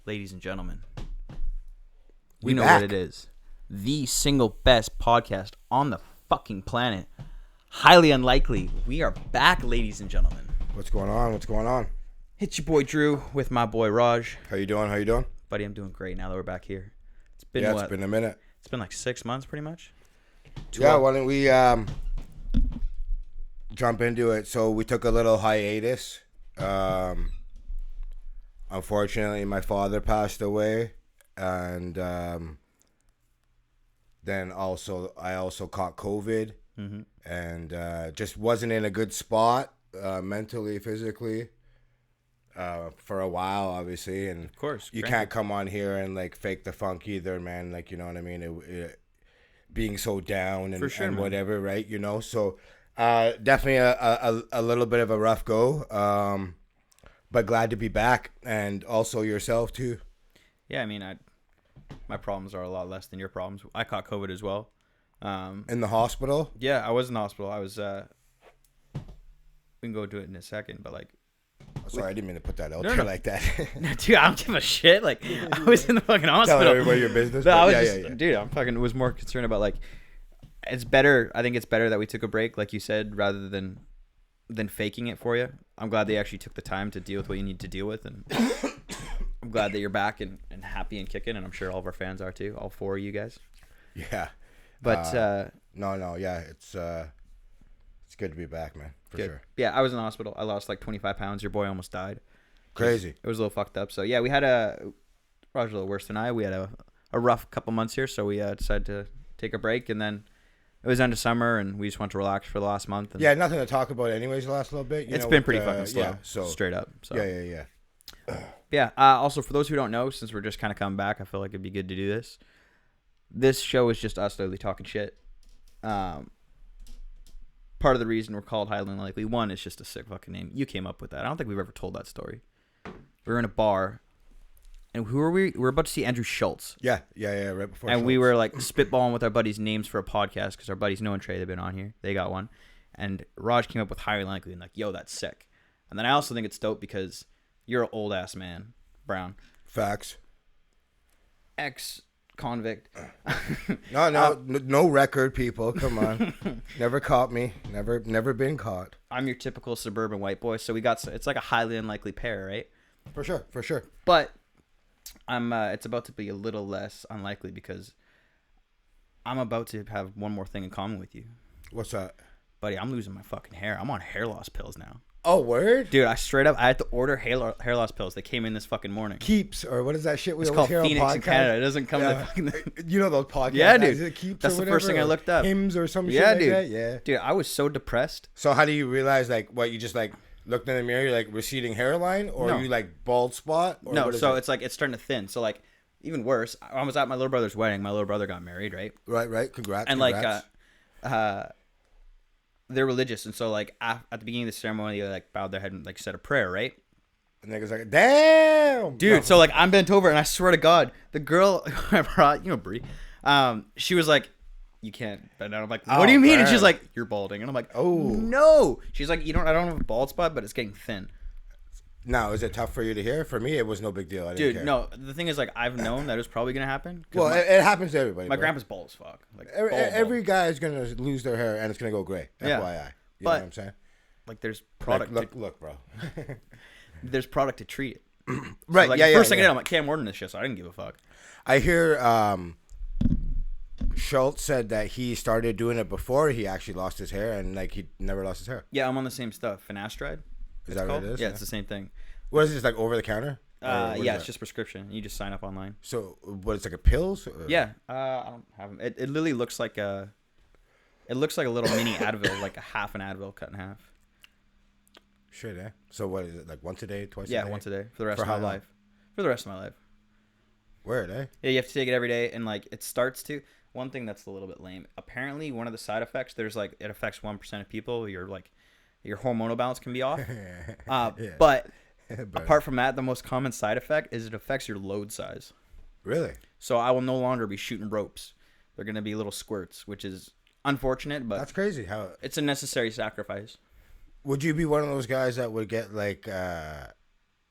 ladies and gentlemen. We know back. what it is. The single best podcast on the fucking planet. Highly unlikely. We are back, ladies and gentlemen. What's going on? What's going on? It's your boy Drew with my boy Raj. How you doing? How you doing? Buddy, I'm doing great now that we're back here. It's been It's been a minute. It's been like 6 months pretty much. Yeah, why don't we jump into it? So we took a little hiatus. Unfortunately, my father passed away, and then I also caught COVID, and just wasn't in a good spot mentally, physically. For a while, obviously, and of course, you can't come on here and like fake the funk either, man. Like, you know what I mean? It being so down and, for sure, and man. whatever, right? You know, so definitely a little bit of a rough go, but glad to be back, and also yourself too. Yeah, I mean, my problems are a lot less than your problems. I caught COVID as well. In the hospital? Yeah, I was in the hospital. I was. We can go do it in a second, but like. Sorry, I didn't mean to put that out there like that. No, dude, I don't give a shit. Like, I was in the fucking hospital. Tell everybody your business. No, I was dude, I'm fucking was more concerned about like, it's better. I think it's better that we took a break, like you said, rather than faking it for you. I'm glad they actually took the time to deal with what you need to deal with, and I'm glad that you're back and happy and kicking, and I'm sure all of our fans are too, all four of you guys. Yeah. But yeah, it's good to be back, man, for sure. Yeah, I was in the hospital. I lost like 25 pounds. Your boy almost died. Crazy. It was a little fucked up. So yeah, we had Roger a little worse than I. We had a rough couple months here, so we decided to take a break, and then it was end of summer, and we just wanted to relax for the last month. And yeah, nothing to talk about anyways the last little bit. It's been pretty fucking slow, yeah, so straight up. So. Yeah. Yeah. Also, for those who don't know, since we're just kind of coming back, I feel like it'd be good to do this. This show is just us literally talking shit. Part of the reason we're called Highly Unlikely, one, it's just a sick fucking name. You came up with that. I don't think we've ever told that story. We were in a bar, and who were we? We were about to see Andrew Schultz. Yeah, right before. And Schultz. we were like spitballing with our buddies' names for a podcast because our buddies Noah and Trey, they've been on here. They got one. And Raj came up with Highly Unlikely and like, yo, that's sick. And then I also think it's dope because you're an old ass man, Brown. Facts. Ex-convict. No record, people. Come on. Never caught me. Never been caught. I'm your typical suburban white boy, so it's like a highly unlikely pair, right? For sure. But it's about to be a little less unlikely because I'm about to have one more thing in common with you. What's that? Buddy, I'm losing my fucking hair. I'm on hair loss pills now. Oh, word? Dude, I had to order hair loss pills. They came in this fucking morning. Keeps, or what is that shit we it's always called hear Phoenix on podcasts? in Canada. It doesn't come to fucking... You know those podcasts? Yeah, dude. Is it Keeps that's or the whatever, first thing I looked up. Hims or some shit yeah, like dude. that? Yeah. Dude, I was so depressed. So how do you realize, like, what, you just, like, looked in the mirror, you're like, receding hairline? Or No. you, like, bald spot? Or No, so it's like, it's starting to thin. So, like, even worse, I was at my little brother's wedding. My little brother got married, right? Right. Congrats. And, like, they're religious. And so, like, at the beginning of the ceremony, they, like, bowed their head and, like, said a prayer, right? The nigga's like, damn! Dude, so, like, I'm bent over, and I swear to God, the girl I brought, you know, Brie, she was like, you can't bend down. I'm like, what do you mean? And she's like, you're balding. And I'm like, oh, no. She's like, I don't have a bald spot, but it's getting thin. Now, is it tough for you to hear? For me, it was no big deal. I didn't care. No, the thing is, like, I've known that it was probably going to happen. Well, it happens to everybody. My grandpa's bald as fuck. Like, every guy is going to lose their hair, and it's going to go gray. FYI. You know what I'm saying? Like, there's product. Look, bro. There's product to treat it. Right, so, like, first thing I did, I'm like, okay, I'm ordering this shit, so I didn't give a fuck. I hear Schultz said that he started doing it before he actually lost his hair, and, like, he never lost his hair. Yeah, I'm on the same stuff. Finasteride. Is that what it is? Yeah, it's the same thing. What is this, like, over the counter? Yeah, it's just prescription. You just sign up online. So, what, it's like a pills? Or? Yeah, I don't have them. It literally looks like a little mini Advil, like a half an Advil cut in half. Shit, eh? So what is it, like once a day, twice a day? Yeah, once a day for the rest of my life. For the rest of my life. Weird, eh? Yeah, you have to take it every day, and like it starts to. One thing that's a little bit lame. Apparently, one of the side effects, it affects 1% of people. Your hormonal balance can be off. But apart from that, the most common side effect is it affects your load size. Really? So I will no longer be shooting ropes. They're gonna be little squirts, which is unfortunate, but that's crazy. How it's a necessary sacrifice. Would you be one of those guys that would get like a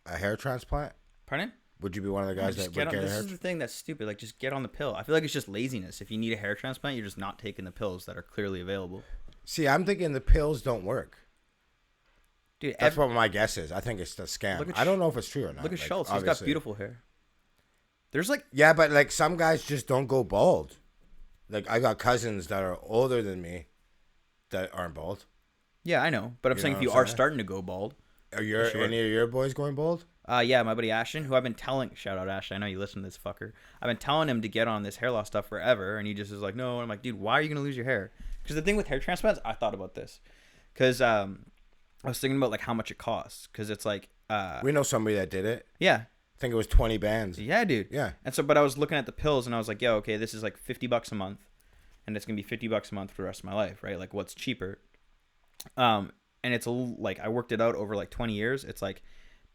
hair transplant? Pardon? Would you be one of the guys that would get a This hair? is the thing that's stupid. Like, just get on the pill. I feel like it's just laziness. If you need a hair transplant, you're just not taking the pills that are clearly available. See, I'm thinking the pills don't work. Dude, That's what my guess is. I think it's a scam. I don't know if it's true or not. Look at Schultz. He's got beautiful hair. There's like... Yeah, but like some guys just don't go bald. Like I got cousins that are older than me that aren't bald. Yeah, I know. But I'm saying if you are starting to go bald... Are any of your boys going bald? Yeah, my buddy Ashton, who I've been telling... Shout out, Ashton. I know you listen to this fucker. I've been telling him to get on this hair loss stuff forever, and he just is like, no. And I'm like, dude, why are you going to lose your hair? Because the thing with hair transplants, I thought about this. Because I was thinking about like how much it costs. Because it's like... we know somebody that did it. Yeah. I think it was 20 bands. Yeah, dude. Yeah. And so, but I was looking at the pills, and I was like, yo, okay, this is like $50 a month. And it's going to be $50 a month for the rest of my life, right? Like, what's cheaper? And it's like, I worked it out over like 20 years. It's like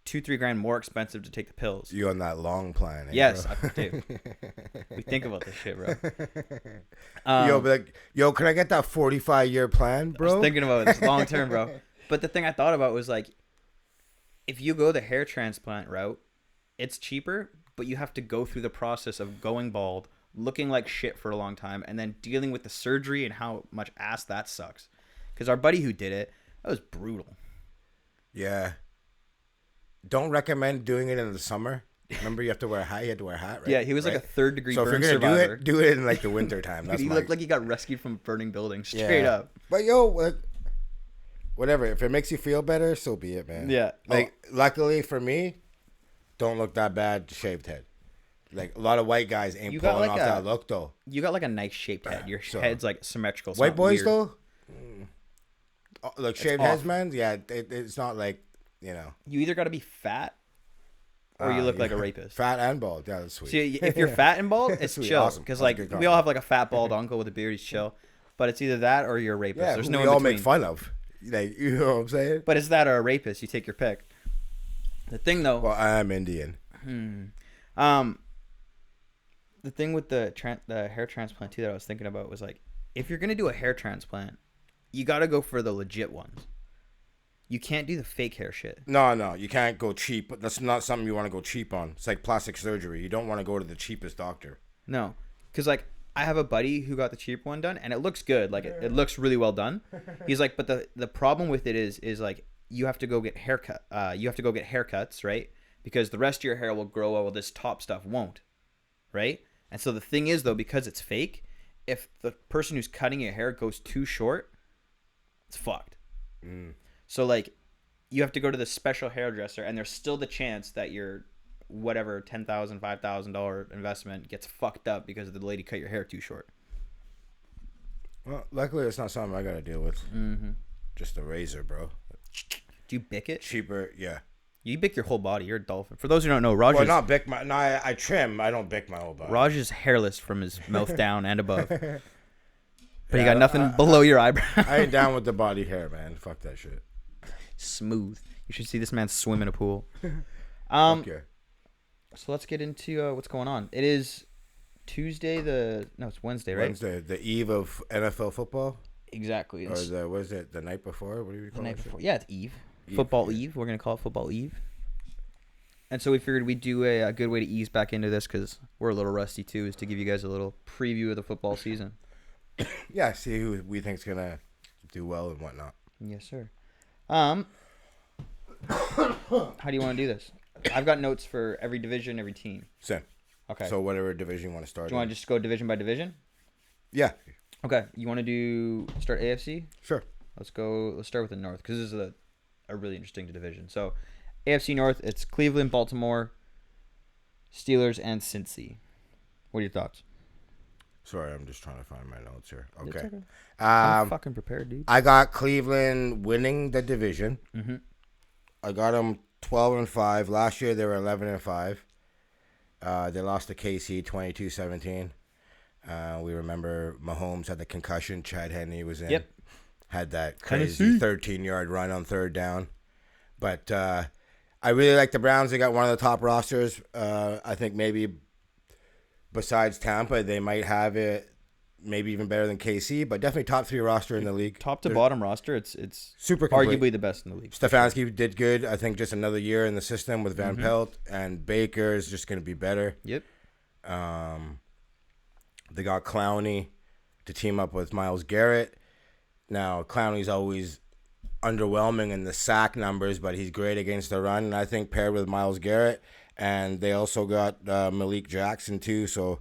$2-3 grand more expensive to take the pills. You on that long plan? Yes, I do. We think about this shit, bro. Yo, can I get that 45-year plan, bro? I was thinking about this long term, bro. But the thing I thought about was like, if you go the hair transplant route, it's cheaper, but you have to go through the process of going bald, looking like shit for a long time, and then dealing with the surgery and how much ass that sucks. Because our buddy who did it, that was brutal. Yeah. Don't recommend doing it in the summer. Remember, you have to wear a hat. You had to wear a hat, right? Yeah, he was like a third-degree burn survivor. So if you're gonna do it in like the winter time. Dude, he looked like he got rescued from a burning building, straight up. But yo, whatever. If it makes you feel better, so be it, man. Yeah. Like, luckily for me, don't look that bad shaved head. Like a lot of white guys ain't pulling off that look though. You got like a nice shaped head. Your head's like symmetrical. White boys though, like it's shaved off. heads, man. Yeah, it's not like, you know. You either got to be fat or you look like a rapist. Fat and bald. Yeah, that's sweet. See, if you're fat and bald, it's Sweet, chill. awesome. Because like we all have like a fat bald uncle with a beard. He's chill. But it's either that or you're a rapist. Yeah, there's who no we in all between. make fun of. Like, you know what I'm saying? But it's that or a rapist. You take your pick. The thing though. Well, I am Indian. The thing with the hair transplant too that I was thinking about was like, if you're gonna do a hair transplant, you gotta go for the legit ones. You can't do the fake hair shit. No, you can't go cheap. That's not something you want to go cheap on. It's like plastic surgery. You don't want to go to the cheapest doctor. No, because like I have a buddy who got the cheap one done, and it looks good. Like it looks really well done. He's like, but the problem with it is like you have to go get haircut. You have to go get haircuts, right? Because the rest of your hair will grow while this top stuff won't, right? And so the thing is though, because it's fake, if the person who's cutting your hair goes too short, it's fucked. So like, you have to go to the special hairdresser, and there's still the chance that your whatever $10,000, $5,000 investment gets fucked up because the lady cut your hair too short. Well, luckily it's not something I gotta deal with. Just a razor, bro. Do you bick it? Cheaper, yeah. You bick your whole body. You're a dolphin. For those who don't know, Raj Well, not bick my. No, I trim. I don't bick my whole body. Raj is hairless from his mouth down and above. But Yeah, you got nothing below your eyebrow. I ain't down with the body hair, man. Fuck that shit. Smooth. You should see this man swim in a pool. Okay. So let's get into what's going on. It is Tuesday. It's Wednesday, right? Wednesday, the eve of NFL football. Exactly. Or what is it? The night before? What do you call it? The night before. Yeah, it's Eve. Football Eve. We're gonna call it Football Eve. And so we figured we'd do a good way to ease back into this because we're a little rusty too, is to give you guys a little preview of the football season. Yeah, see who we think's gonna do well and whatnot. Yes, sir. How do you want to do this? I've got notes for every division, every team. Same. Okay. So whatever division you want to start. Do you want to just go division by division? Yeah. Okay. You want to start AFC? Sure. Let's start with the North because this is a really interesting division. So, AFC North, it's Cleveland, Baltimore, Steelers, and Cincy. What are your thoughts? Sorry, I'm just trying to find my notes here. It's Okay. okay. I'm fucking prepared, dude. I got Cleveland winning the division. Mm-hmm. I got them 12-5. Last year they were 11-5. They lost to KC 22-17. We remember Mahomes had the concussion. Chad Henne was in. Yep. Had that crazy 13-yard run on third down. But I really like the Browns. They got one of the top rosters. I think maybe besides Tampa, they might have it maybe even better than KC, but definitely top 3 roster in the league. Top to bottom roster, it's super complete. arguably the best in the league. Stefanski did good. I think just another year in the system with Van Pelt, and Baker is just going to be better. Yep. They got Clowney to team up with Myles Garrett. Now, Clowney's always underwhelming in the sack numbers, but he's great against the run, and I think paired with Myles Garrett. And they also got Malik Jackson, too. So,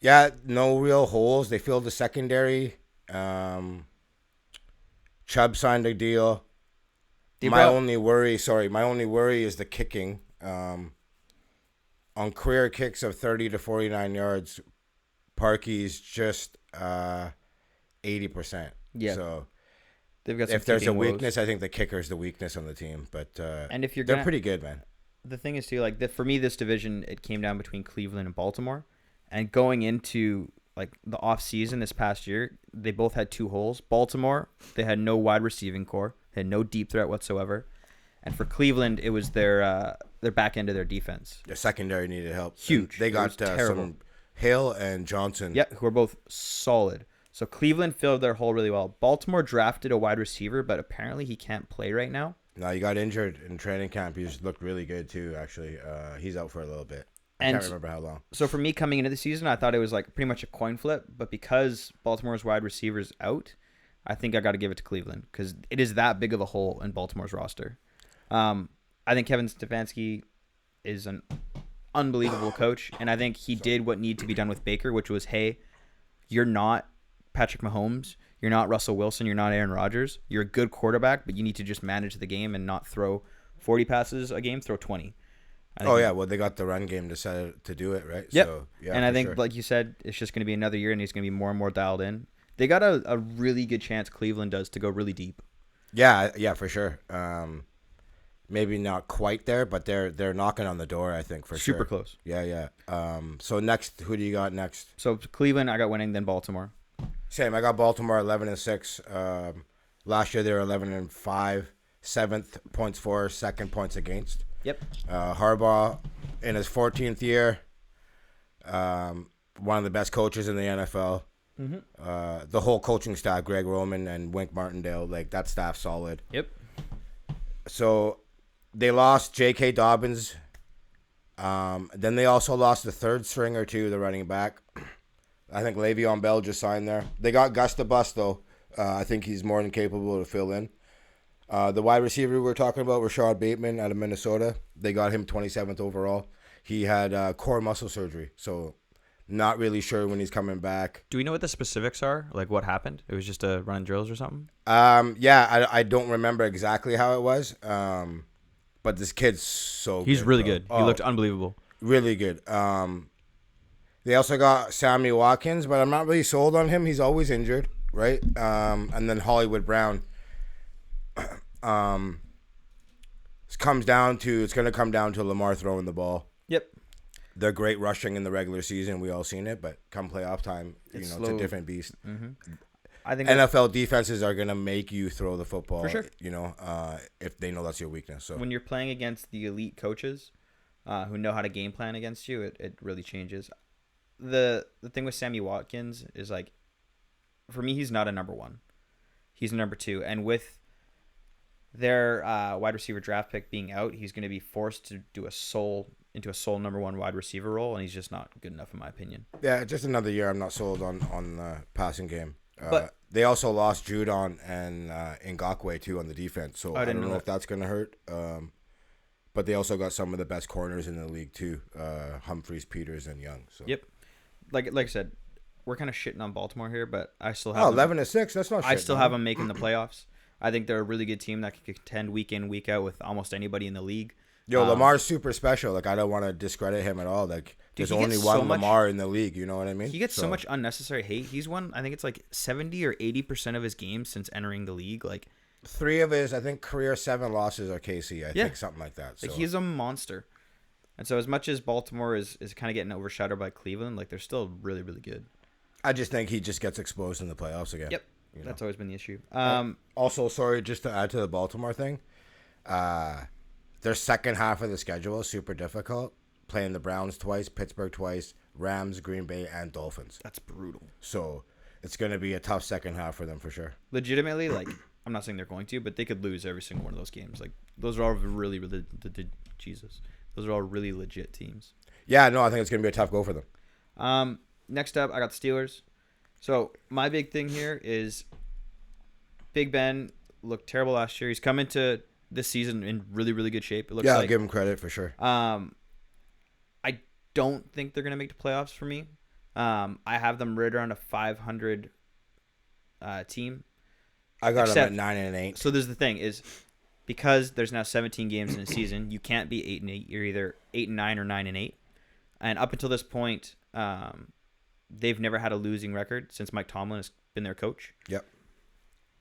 yeah, no real holes. They filled the secondary. Chubb signed a deal. My only worry is the kicking. On career kicks of 30 to 49 yards, Parkey's just 80%. Yeah. So they've got some if there's a kicking weakness, woes. I think the kicker's the weakness on the team. But and if they're pretty good, man. The thing is, too, like, for me, this division, it came down between Cleveland and Baltimore. And going into, like, the offseason this past year, they both had 2 holes. Baltimore, they had no wide receiving core. They had no deep threat whatsoever. And for Cleveland, it was their back end of their defense. The secondary needed help. Huge. They got some Hill and Johnson. Yeah, who are both solid. So Cleveland filled their hole really well. Baltimore drafted a wide receiver, but apparently he can't play right now. No, he got injured in training camp. He's looked really good, too, actually. He's out for a little bit. I can't remember how long. So for me, coming into the season, I thought it was like pretty much a coin flip. But because Baltimore's wide receiver's out, I think I got to give it to Cleveland because it is that big of a hole in Baltimore's roster. I think Kevin Stefanski is an unbelievable coach, and I think he did what needed to be done with Baker, which was, hey, you're not Patrick Mahomes. You're not Russell Wilson. You're not Aaron Rodgers. You're a good quarterback, but you need to just manage the game and not throw 40 passes a game, throw 20. Well, they got the run game to do it, right? Yep. So, yeah, and I think, like you said, it's just going to be another year, and he's going to be more and more dialed in. They got a really good chance, Cleveland does, to go really deep. Yeah, for sure. Maybe not quite there, but they're knocking on the door, I think, for sure. Super close. Yeah. So next, who do you got next? So Cleveland, I got winning, then Baltimore. Same. I got Baltimore 11-6. Last year they were 11-5, 7th points for, 2nd points against. Yep. Harbaugh in his 14th year, one of the best coaches in the NFL. Mm-hmm. The whole coaching staff, Greg Roman and Wink Martindale, like that staff's solid. Yep. So they lost J.K. Dobbins. Then they also lost the third stringer too, the running back. I think Le'Veon Bell just signed there. They got Gus the Bus though. I think he's more than capable to fill in. The wide receiver we were talking about, Rashad Bateman out of Minnesota. They got him 27th overall. He had core muscle surgery, so not really sure when he's coming back. Do we know what the specifics are? Like what happened? It was just a run drills or something? Yeah, I don't remember exactly how it was. But this kid's so good. He's really good. He looked unbelievable. Really good. They also got Sammy Watkins, but I'm not really sold on him. He's always injured, right? And then Hollywood Brown. It's going to come down to Lamar throwing the ball. Yep. They're great rushing in the regular season. We all seen it, but come playoff time, it's a different beast. Mm-hmm. I think NFL defenses are going to make you throw the football, for sure. If they know that's your weakness. So when you're playing against the elite coaches who know how to game plan against you, it really changes. The thing with Sammy Watkins is, like, for me, he's not a number 1. He's a number 2. And with their wide receiver draft pick being out, he's going to be forced to do a sole number 1 wide receiver role, and he's just not good enough in my opinion. Yeah, just another year I'm not sold on the passing game. But they also lost Judon and Ngakoue too on the defense, so I don't know if that's going to hurt. But they also got some of the best corners in the league too, Humphreys, Peters, and Young. So. Yep. Like I said, we're kind of shitting on Baltimore here, but I still have 11-6. That's not. I still have them making the playoffs. I think they're a really good team that can contend week in, week out with almost anybody in the league. Yo, Lamar's super special. Like, I don't want to discredit him at all. Like, there's only one Lamar in the league. You know what I mean? He gets so much unnecessary hate. He's won, I think it's like 70 or 80% of his games since entering the league. Like, 3 of his, I think, career 7 losses are KC. I think something like that. So. Like, he's a monster. And so as much as Baltimore is kind of getting overshadowed by Cleveland, like, they're still really, really good. I just think he just gets exposed in the playoffs again. Yep. That's always been the issue. Also, sorry, just to add to the Baltimore thing, their second half of the schedule is super difficult. Playing the Browns twice, Pittsburgh twice, Rams, Green Bay, and Dolphins. That's brutal. So it's going to be a tough second half for them for sure. Legitimately, like, I'm not saying they're going to, but they could lose every single one of those games. Like, those are all really Jesus. Those are all really legit teams. Yeah, no, I think it's going to be a tough go for them. Next up, I got the Steelers. So my big thing here is Big Ben looked terrible last year. He's come into this season in really, really good shape. It looks I'll give him credit for sure. I don't think they're going to make the playoffs for me. I have them right around a 500 team. I got them at 9-8. So there's the thing is, because there's now 17 games in a season, you can't be 8-8. You're either 8-9 or 9-8. And up until this point, they've never had a losing record since Mike Tomlin has been their coach. Yep.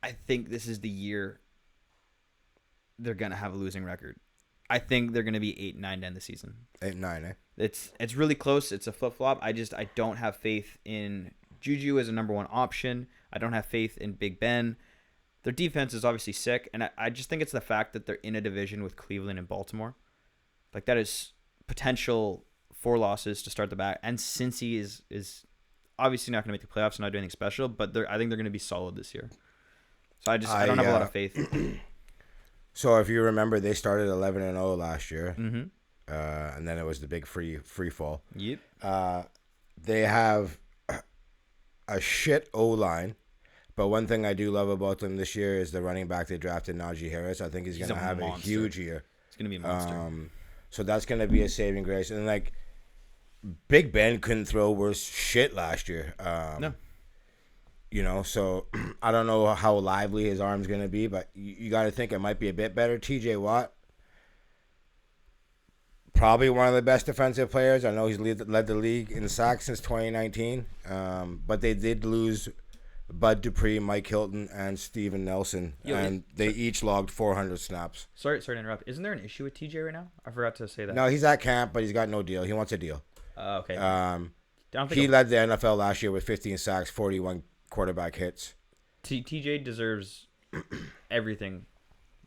I think this is the year they're going to have a losing record. I think they're going to be 8-9 to end the season. 8-9, eh? It's really close. It's a flip-flop. I don't have faith in Juju as a number one option. I don't have faith in Big Ben. Their defense is obviously sick, and I just think it's the fact that they're in a division with Cleveland and Baltimore. Like, that is potential 4 losses to start the back. And Cincy is obviously not going to make the playoffs and not do anything special, but I think they're going to be solid this year. So I don't have a lot of faith. So if you remember, they started 11-0 last year, Mm-hmm. And then it was the big free fall. Yep. They have a shit O-line, but one thing I do love about them this year is the running back they drafted, Najee Harris. I think he's going to have a huge year. It's going to be a monster. So that's going to be a saving grace. And, like, Big Ben couldn't throw worse shit last year. No. You know, so I don't know how lively his arm's going to be, but you got to think it might be a bit better. TJ Watt, probably one of the best defensive players. I know he's led the league in sacks since 2019, but they did lose Bud Dupree, Mike Hilton, and Steven Nelson, and they each logged 400 snaps. Sorry to interrupt. Isn't there an issue with TJ right now? I forgot to say that. No, he's at camp, but he's got no deal. He wants a deal. Okay. He led the NFL last year with 15 sacks, 41 quarterback hits. TJ deserves everything.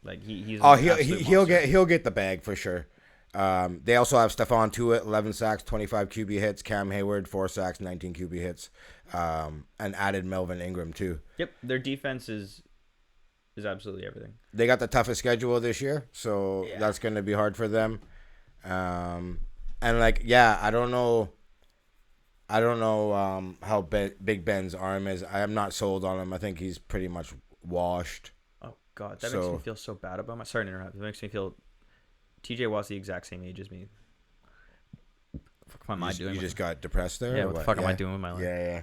Like he's he'll get the bag for sure. They also have Stephon Tuitt, 11 sacks, 25 QB hits. Cam Hayward, 4 sacks, 19 QB hits. And added Melvin Ingram too. Yep, their defense is absolutely everything. They got the toughest schedule this year, so that's going to be hard for them. And I don't know how Big Ben's arm is. I am not sold on him. I think he's pretty much washed. Oh God, that makes me feel so bad about my. Sorry to interrupt. It makes me feel. TJ Watt's the exact same age as me. What the fuck am I doing? You just got depressed there? Yeah. What the fuck am I doing with my life? Yeah.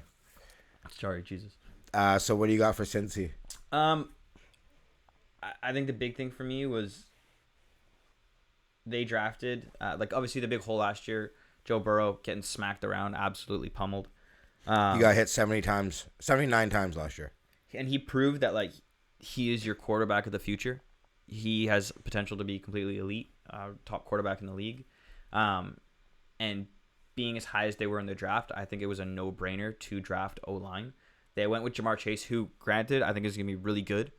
Sorry, Jesus. So what do you got for Cincy? I think the big thing for me was they drafted obviously the big hole last year. Joe Burrow getting smacked around, absolutely pummeled. You got hit 79 times last year. And he proved that, like, he is your quarterback of the future. He has potential to be completely elite, top quarterback in the league. And being as high as they were in the draft, I think it was a no-brainer to draft O-line. They went with Jamar Chase, who, granted, I think is going to be really good,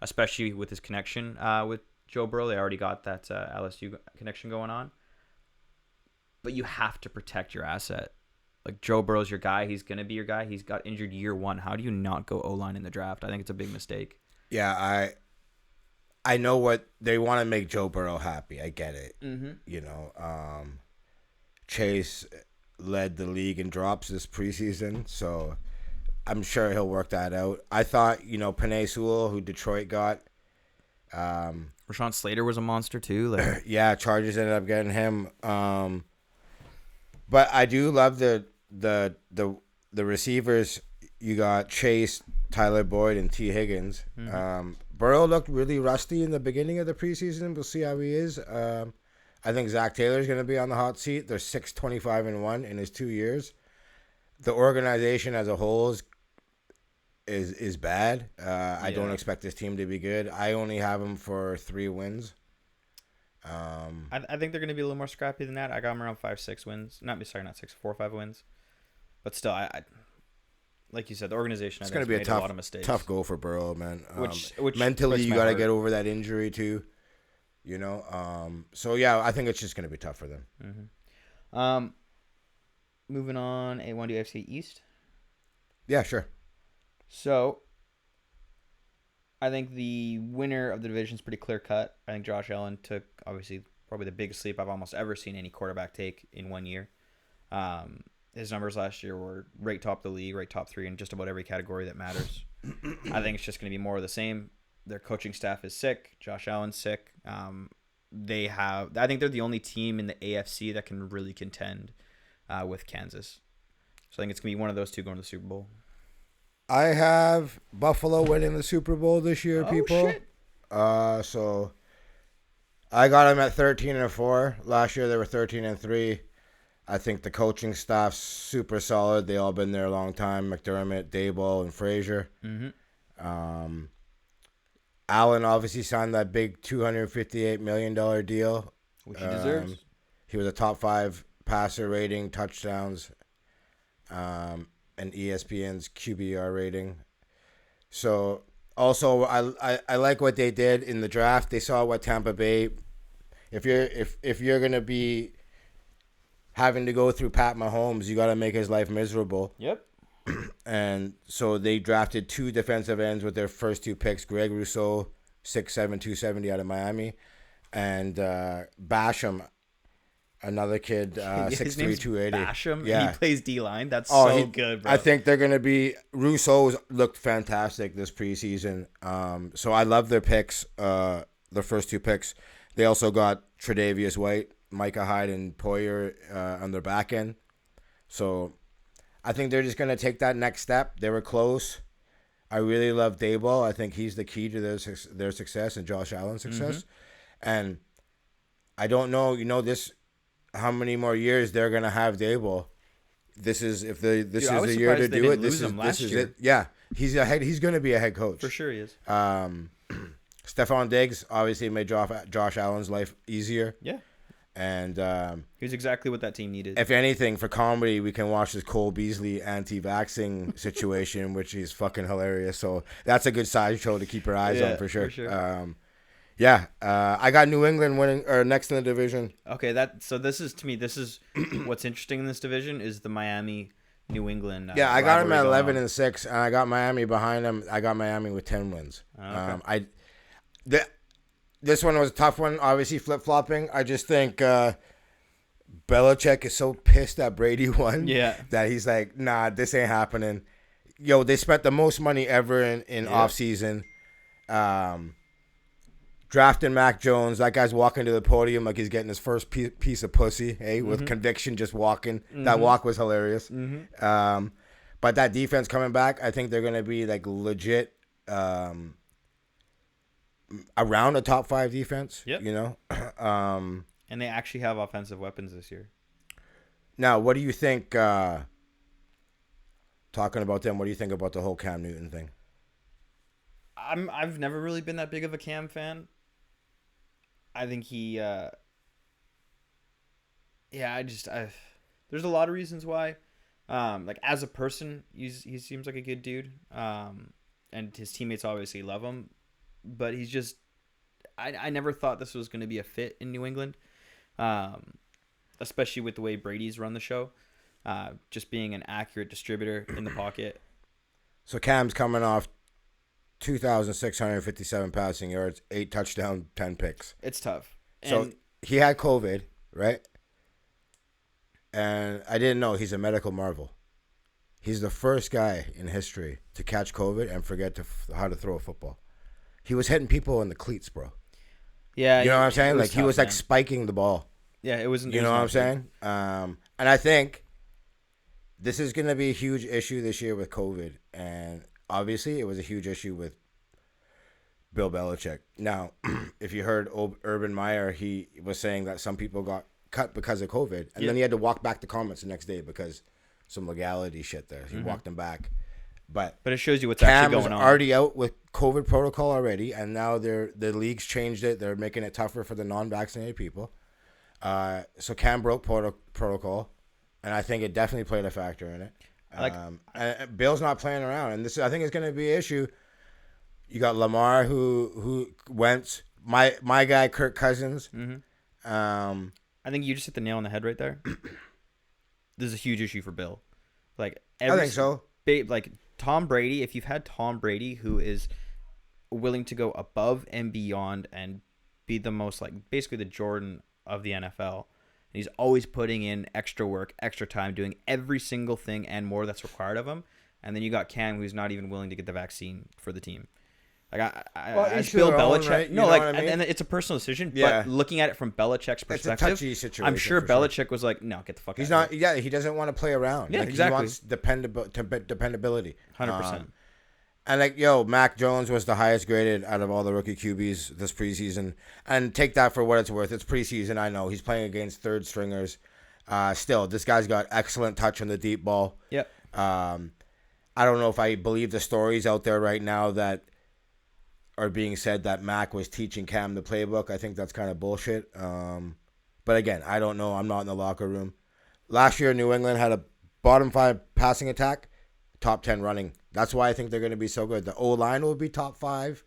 especially with his connection with Joe Burrow. They already got that LSU connection going on. But you have to protect your asset. Like, Joe Burrow's your guy. He's going to be your guy. He's got injured year one. How do you not go O-line in the draft? I think it's a big mistake. Yeah, I know what they want to make Joe Burrow happy. I get it. Mm-hmm. You know, Chase led the league in drops this preseason, so I'm sure he'll work that out. I thought, Penei Sewell, who Detroit got. Rashawn Slater was a monster too. Like, yeah, Chargers ended up getting him. But I do love the receivers. You got Chase, Tyler Boyd, and T. Higgins. Mm-hmm. Burrow looked really rusty in the beginning of the preseason. We'll see how he is. I think Zach Taylor's going to be on the hot seat. They're 6-25-1 in his 2 years. The organization as a whole is bad. I don't expect this team to be good. I only have them for 3 wins. I think they're going to be a little more scrappy than that. I got them around 5-6 wins. Not 6, 4 or 5 wins. But still, I like you said, the organization. It's going to be a lot of mistakes. Tough goal for Burrow, man. Which mentally, you got to get over that injury too. So yeah, I think it's just going to be tough for them. Mm-hmm. moving on. A1 to AFC East. Yeah, sure. So, I think the winner of the division is pretty clear cut. I think Josh Allen took, obviously, probably the biggest leap I've almost ever seen any quarterback take in 1 year. His numbers last year were right top of the league, right top 3 in just about every category that matters. I think it's just going to be more of the same. Their coaching staff is sick. Josh Allen's sick. I think they're the only team in the AFC that can really contend with Kansas. So I think it's going to be one of those two going to the Super Bowl. I have Buffalo winning the Super Bowl this year, people. Shit. So I got them at 13-4. Last year they were 13-3. I think the coaching staff's super solid. They all been there a long time. McDermott, Daboll, and Frazier. Mm-hmm. Allen obviously signed that big $258 million deal. Which he deserves. He was a top 5 passer rating, touchdowns, and ESPN's QBR rating. So also I like what they did in the draft. They saw what Tampa Bay, if you're gonna be having to go through Pat Mahomes, you got to make his life miserable. Yep. And so they drafted 2 defensive ends with their first 2 picks, Greg Rousseau, 6'7", 270 out of Miami, and Basham, another kid, 6'3", 280. Basham, yeah. and he plays D-line. That's so good, bro. I think they're going to be – Rousseau's looked fantastic this preseason. So I love their picks, their first 2 picks. They also got Tre'Davious White, Micah Hyde, and Poyer on their back end. So – I think they're just going to take that next step. They were close. I really love Daboll. I think he's the key to their success and Josh Allen's success. Mm-hmm. And I don't know, how many more years they're going to have Daboll. This is the year to do it. This is it. Yeah, he's going to be a head coach for sure. He is. Stephon Diggs obviously made Josh Allen's life easier. Yeah. And he was exactly what that team needed. If anything, for comedy, we can watch this Cole Beasley anti-vaxxing situation, which is fucking hilarious. So that's a good sideshow to keep your eyes on for sure. I got New England winning or next in the division. Okay, this is what's interesting in this division is the Miami, New England. I got them at 11-6, and I got Miami behind them. I got Miami with 10 wins. Okay. This one was a tough one, obviously flip-flopping. I just think Belichick is so pissed that Brady won that he's like, nah, this ain't happening. Yo, they spent the most money ever in offseason. Drafting Mac Jones. That guy's walking to the podium like he's getting his first piece of pussy, with conviction, just walking. Mm-hmm. That walk was hilarious. Mm-hmm. But that defense coming back, I think they're going to be like legit around a top 5 defense. Yep. And they actually have offensive weapons this year. Now, what do you think, talking about them, what do you think about the whole Cam Newton thing? I've never really been that big of a Cam fan. I think he there's a lot of reasons why. Like as a person, he seems like a good dude. And his teammates obviously love him. But he's just, I never thought this was going to be a fit in New England, especially with the way Brady's run the show, just being an accurate distributor in the pocket. So Cam's coming off 2,657 passing yards, 8 touchdowns, 10 picks. It's tough. So he had COVID, right? And I didn't know he's a medical marvel. He's the first guy in history to catch COVID and forget how to throw a football. He was hitting people in the cleats, bro. Yeah. You know what I'm saying? Like, tough, he was, like, spiking the ball. Yeah, it wasn't. You know what I'm saying? And I think this is going to be a huge issue this year with COVID. And obviously, it was a huge issue with Bill Belichick. Now, if you heard Urban Meyer, he was saying that some people got cut because of COVID. And then he had to walk back the comments the next day because some legality shit there. He walked them back. But it shows you what's Cam actually going on. Already out with COVID protocol already, and now the league's changed it. They're making it tougher for the non-vaccinated people. So Cam broke protocol, and I think it definitely played a factor in it. And Bill's not playing around, and I think it's going to be an issue. You got Lamar who went my guy Kirk Cousins. Mm-hmm. I think you just hit the nail on the head right there. this is a huge issue for Bill. Like I think so. Like Tom Brady, if you've had Tom Brady who is willing to go above and beyond and be the most like basically the Jordan of the NFL. And he's always putting in extra work, extra time, doing every single thing and more that's required of him. And then you got Cam, who's not even willing to get the vaccine for the team. Like as Bill Belichick, right? no, like, I mean? and it's a personal decision. Yeah. But looking at it from Belichick's perspective, it's a touchy situation. I'm sure Belichick was like, "No, get the fuck He's out." not. Yeah, he doesn't want to play around. Yeah, like, exactly. He wants dependability. 100%. And like, Mac Jones was the highest graded out of all the rookie QBs this preseason. And take that for what it's worth. It's preseason. I know he's playing against third stringers. Still, this guy's got excellent touch on the deep ball. Yep. I don't know if I believe the stories out there right now that are being said that Mac was teaching Cam the playbook. I think that's kind of bullshit. But again, I don't know. I'm not in the locker room. Last year, New England had a bottom 5 passing attack, top 10 running. That's why I think they're going to be so good. The O-line will be top 5.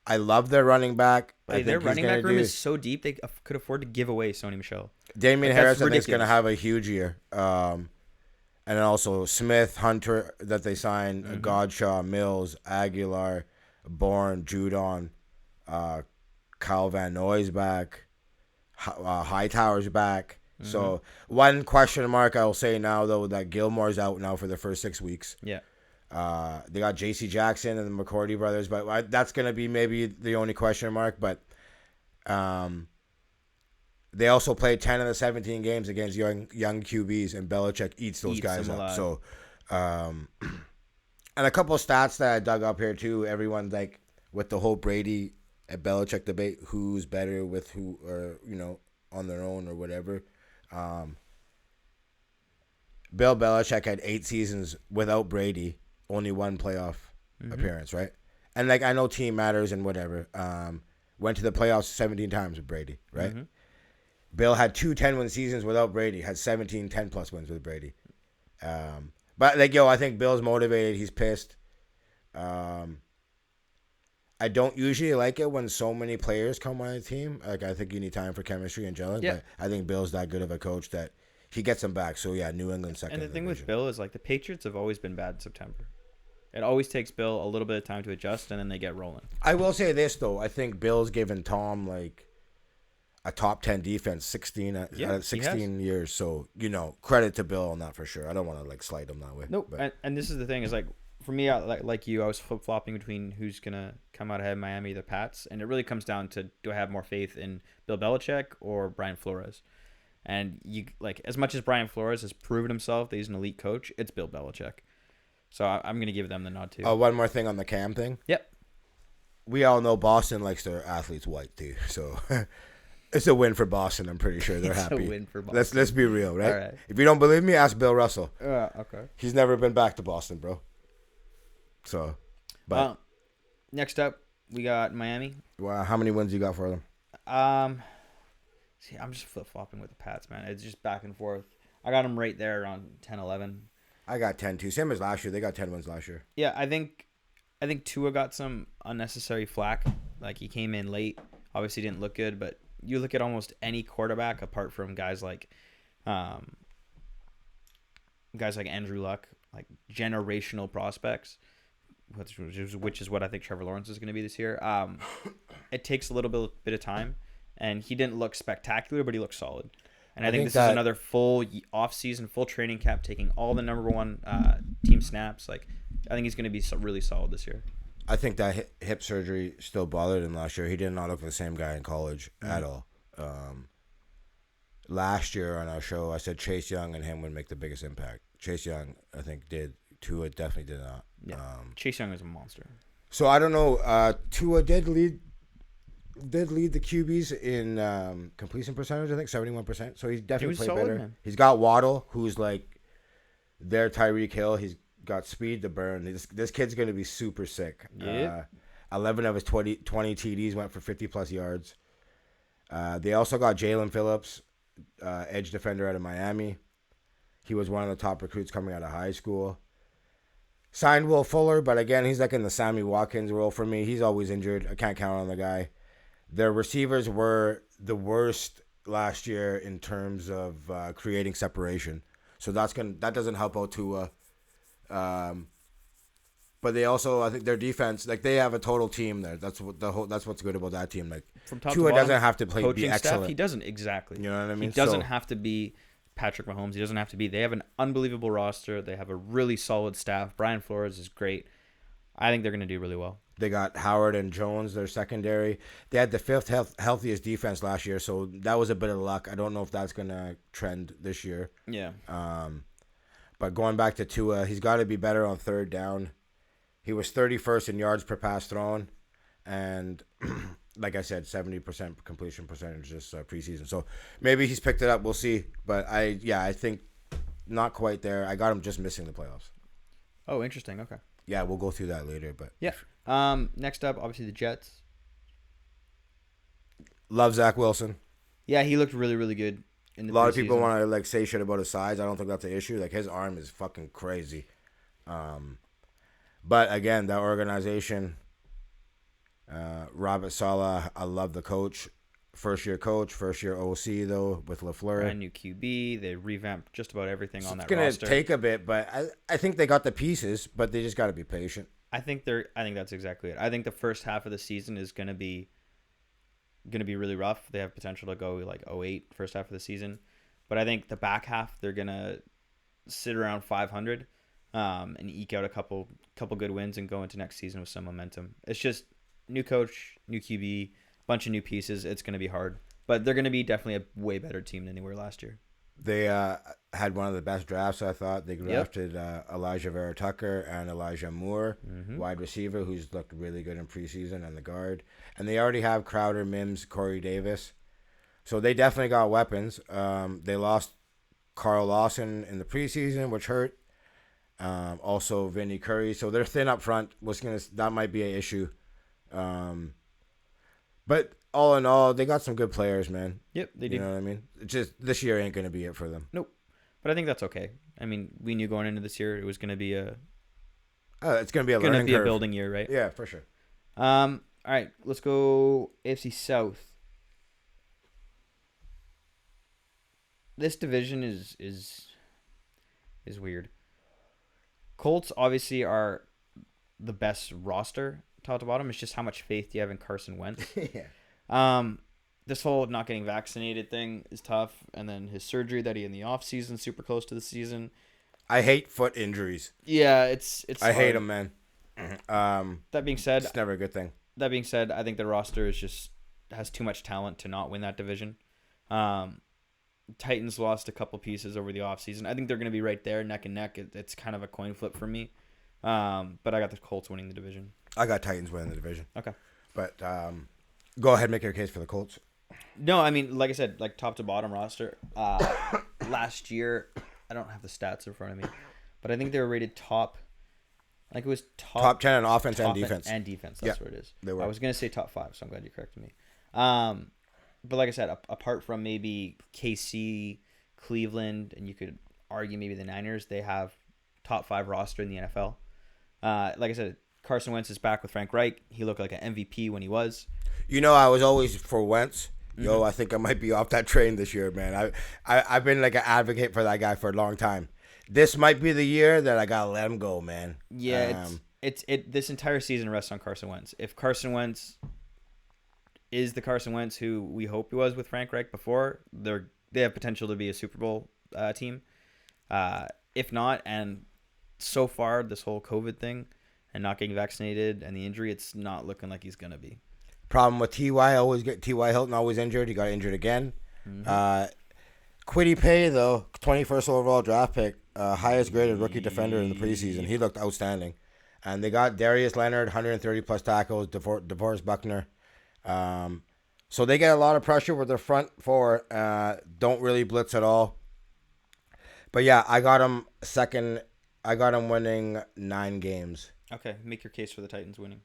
I love their running back. Their running back room is so deep they could afford to give away Sony Michel. Damian Harris, I think, is going to have a huge year. And then also Smith, Hunter that they signed, Godshaw, Mills, Aguilar, Bourne, Judon, Kyle Van Noy's back, Hightower's back. So one question mark I will say now, though, that Gilmore's out now for the first 6 weeks. Yeah. They got J.C. Jackson and the McCourty brothers, but that's going to be maybe the only question mark. But they also played 10 of the 17 games against young QBs, and Belichick eats those guys up. So, and a couple of stats that I dug up here too. Everyone's like with the whole Brady and Belichick debate, who's better with who, or on their own or whatever. Bill Belichick had 8 seasons without Brady, only 1 playoff appearance, right? And like I know team matters and whatever. Went to the playoffs 17 times with Brady, right? Bill had 2 10-win seasons without Brady, had 17 10-plus wins with Brady. But like I think Bill's motivated. He's pissed. I don't usually like it when so many players come on a team. Like I think you need time for chemistry and gelling. Yeah. But I think Bill's that good of a coach that he gets them back. So yeah, New England second. And the thing division. with Bill is like the Patriots have always been bad in September. It always takes Bill a little bit of time to adjust, and then they get rolling. I will say this though, I think Bill's given Tom like a top 10 defense 16 out of 16 years. So credit to Bill on that for sure. I don't want to like slight him that way. Nope. And this is the thing is like for me, like you, I was flip flopping between who's gonna come out ahead of Miami, the Pats, and it really comes down to do I have more faith in Bill Belichick or Brian Flores? And you like as much as Brian Flores has proven himself that he's an elite coach, it's Bill Belichick. So I'm gonna give them the nod too. One more thing on the Cam thing. Yep. We all know Boston likes their athletes white too, so it's a win for Boston. I'm pretty sure they're happy. It's a win for Boston. Let's be real, right? All right. If you don't believe me, ask Bill Russell. Okay. He's never been back to Boston, bro. So, but next up we got Miami. Wow, how many wins you got for them? See, I'm just flip flopping with the Pats, man. It's just back and forth. I got them right there around 10, 11. I got 10 too. Same as last year. They got 10 wins last year. Yeah, I think Tua got some unnecessary flack. Like he came in late, obviously didn't look good. But you look at almost any quarterback apart from guys like Andrew Luck, like generational prospects, which is what I think Trevor Lawrence is going to be this year. It takes a little bit of time, and he didn't look spectacular, but he looked solid. And I think this is another full off-season, full training camp, taking all the number one team snaps. Like, I think he's going to be really solid this year. I think that hip surgery still bothered him last year. He did not look the same guy in college at all. Last year on our show, I said Chase Young and him would make the biggest impact. Chase Young, I think, did. Tua definitely did not. Yeah. Chase Young is a monster. So I don't know. Tua did lead the QBs in completion percentage. I think 71%. So he's definitely played better. Man. He's got Waddle, who's like their Tyreek Hill. He's got speed to burn. This kid's gonna be super sick. Yeah. 11 of his 20 TDs went for 50+ yards. They also got Jalen Phillips, edge defender out of Miami. He was one of the top recruits coming out of high school. Signed Will Fuller, but again, he's like in the Sammy Watkins role for me. He's always injured. I can't count on the guy. Their receivers were the worst last year in terms of creating separation. So that doesn't help out Tua. But they also, I think their defense, like they have a total team there. That's what's good about that team. Like From top Tua to bottom, doesn't have to be coaching excellent. staff, he doesn't exactly. You know what I mean? He doesn't have to be Patrick Mahomes. He doesn't have to be. They have an unbelievable roster. They have a really solid staff. Brian Flores is great. I think they're going to do really well. They got Howard and Jones, their secondary. They had the fifth healthiest defense last year, so that was a bit of luck. I don't know if that's going to trend this year. Yeah. But going back to Tua, he's got to be better on third down. He was 31st in yards per pass thrown, and like I said, 70% completion percentage this preseason. So maybe he's picked it up. We'll see. But I think not quite there. I got him just missing the playoffs. Oh, interesting. Okay. Yeah, we'll go through that later. But yeah. Next up, obviously the Jets. Love Zach Wilson. Yeah, he looked really, really good in the A lot of people want to like say shit about his size. I don't think that's an issue. Like his arm is fucking crazy. But again, that organization, Robert Saleh, I love the coach. First year OC though with LaFleur. Brand new QB. They revamped just about everything on that roster. It's roster. Gonna take a bit, but I think they got the pieces, but they just got to be patient. I think that's exactly it. I think the first half of the season is gonna be really rough. They have potential to go like 0-8 first half of the season, but I think the back half they're gonna sit around 500, and eke out a couple good wins and go into next season with some momentum. It's just new coach, new QB, bunch of new pieces. It's gonna be hard, but they're gonna be definitely a way better team than they were last year. They had one of the best drafts, I thought. They drafted Elijah Vera Tucker and Elijah Moore, wide receiver, who's looked really good in preseason, and the guard. And they already have Crowder, Mims, Corey Davis. So they definitely got weapons. They lost Carl Lawson in the preseason, which hurt. Also Vinny Curry. So they're thin up front. That might be an issue. But all in all, they got some good players, man. Yep, they do. You know what I mean? Just this year ain't going to be it for them. Nope. But I think that's okay. I mean, we knew going into this year it was going to be it's going to be a learning curve. A building year, right? Yeah, for sure. All right, let's go AFC South. This division is weird. Colts obviously are the best roster, top to bottom. It's just how much faith do you have in Carson Wentz? Yeah. This whole not getting vaccinated thing is tough, and then his surgery that he had in the off season, super close to the season. I hate foot injuries. Yeah, it's. I hate them, man. That being said, it's never a good thing. That being said, I think the roster has too much talent to not win that division. Titans lost a couple pieces over the offseason. I think they're going to be right there, neck and neck. It's kind of a coin flip for me. But I got the Colts winning the division. I got Titans winning the division. Okay. But go ahead and make your case for the Colts. No, I mean, like I said, like top to bottom roster. Last year, I don't have the stats in front of me, but I think they were rated top. Like it was top 10 in offense and defense. And defense, that's what it is. They were. I was going to say top 5, so I'm glad you corrected me. But like I said, apart from maybe KC, Cleveland, and you could argue maybe the Niners, they have top 5 roster in the NFL. Like I said, Carson Wentz is back with Frank Reich. He looked like an MVP when he was. You know, I was always for Wentz. Yo, I think I might be off that train this year, man. I've been like an advocate for that guy for a long time. This might be the year that I gotta let him go, man. Yeah, this entire season rests on Carson Wentz. If Carson Wentz is the Carson Wentz who we hope he was with Frank Reich before, they have potential to be a Super Bowl team. If not, and so far this whole COVID thing and not getting vaccinated and the injury, it's not looking like he's gonna be. Problem with T.Y. Hilton always injured. He got injured again. Kwity Paye, though, 21st overall draft pick, highest graded rookie defender in the preseason. He looked outstanding. And they got Darius Leonard, 130-plus tackles, DeForest Buckner. So they get a lot of pressure with their front four. Don't really blitz at all. But, yeah, I got him second. I got him winning 9 games. Okay, make your case for the Titans winning.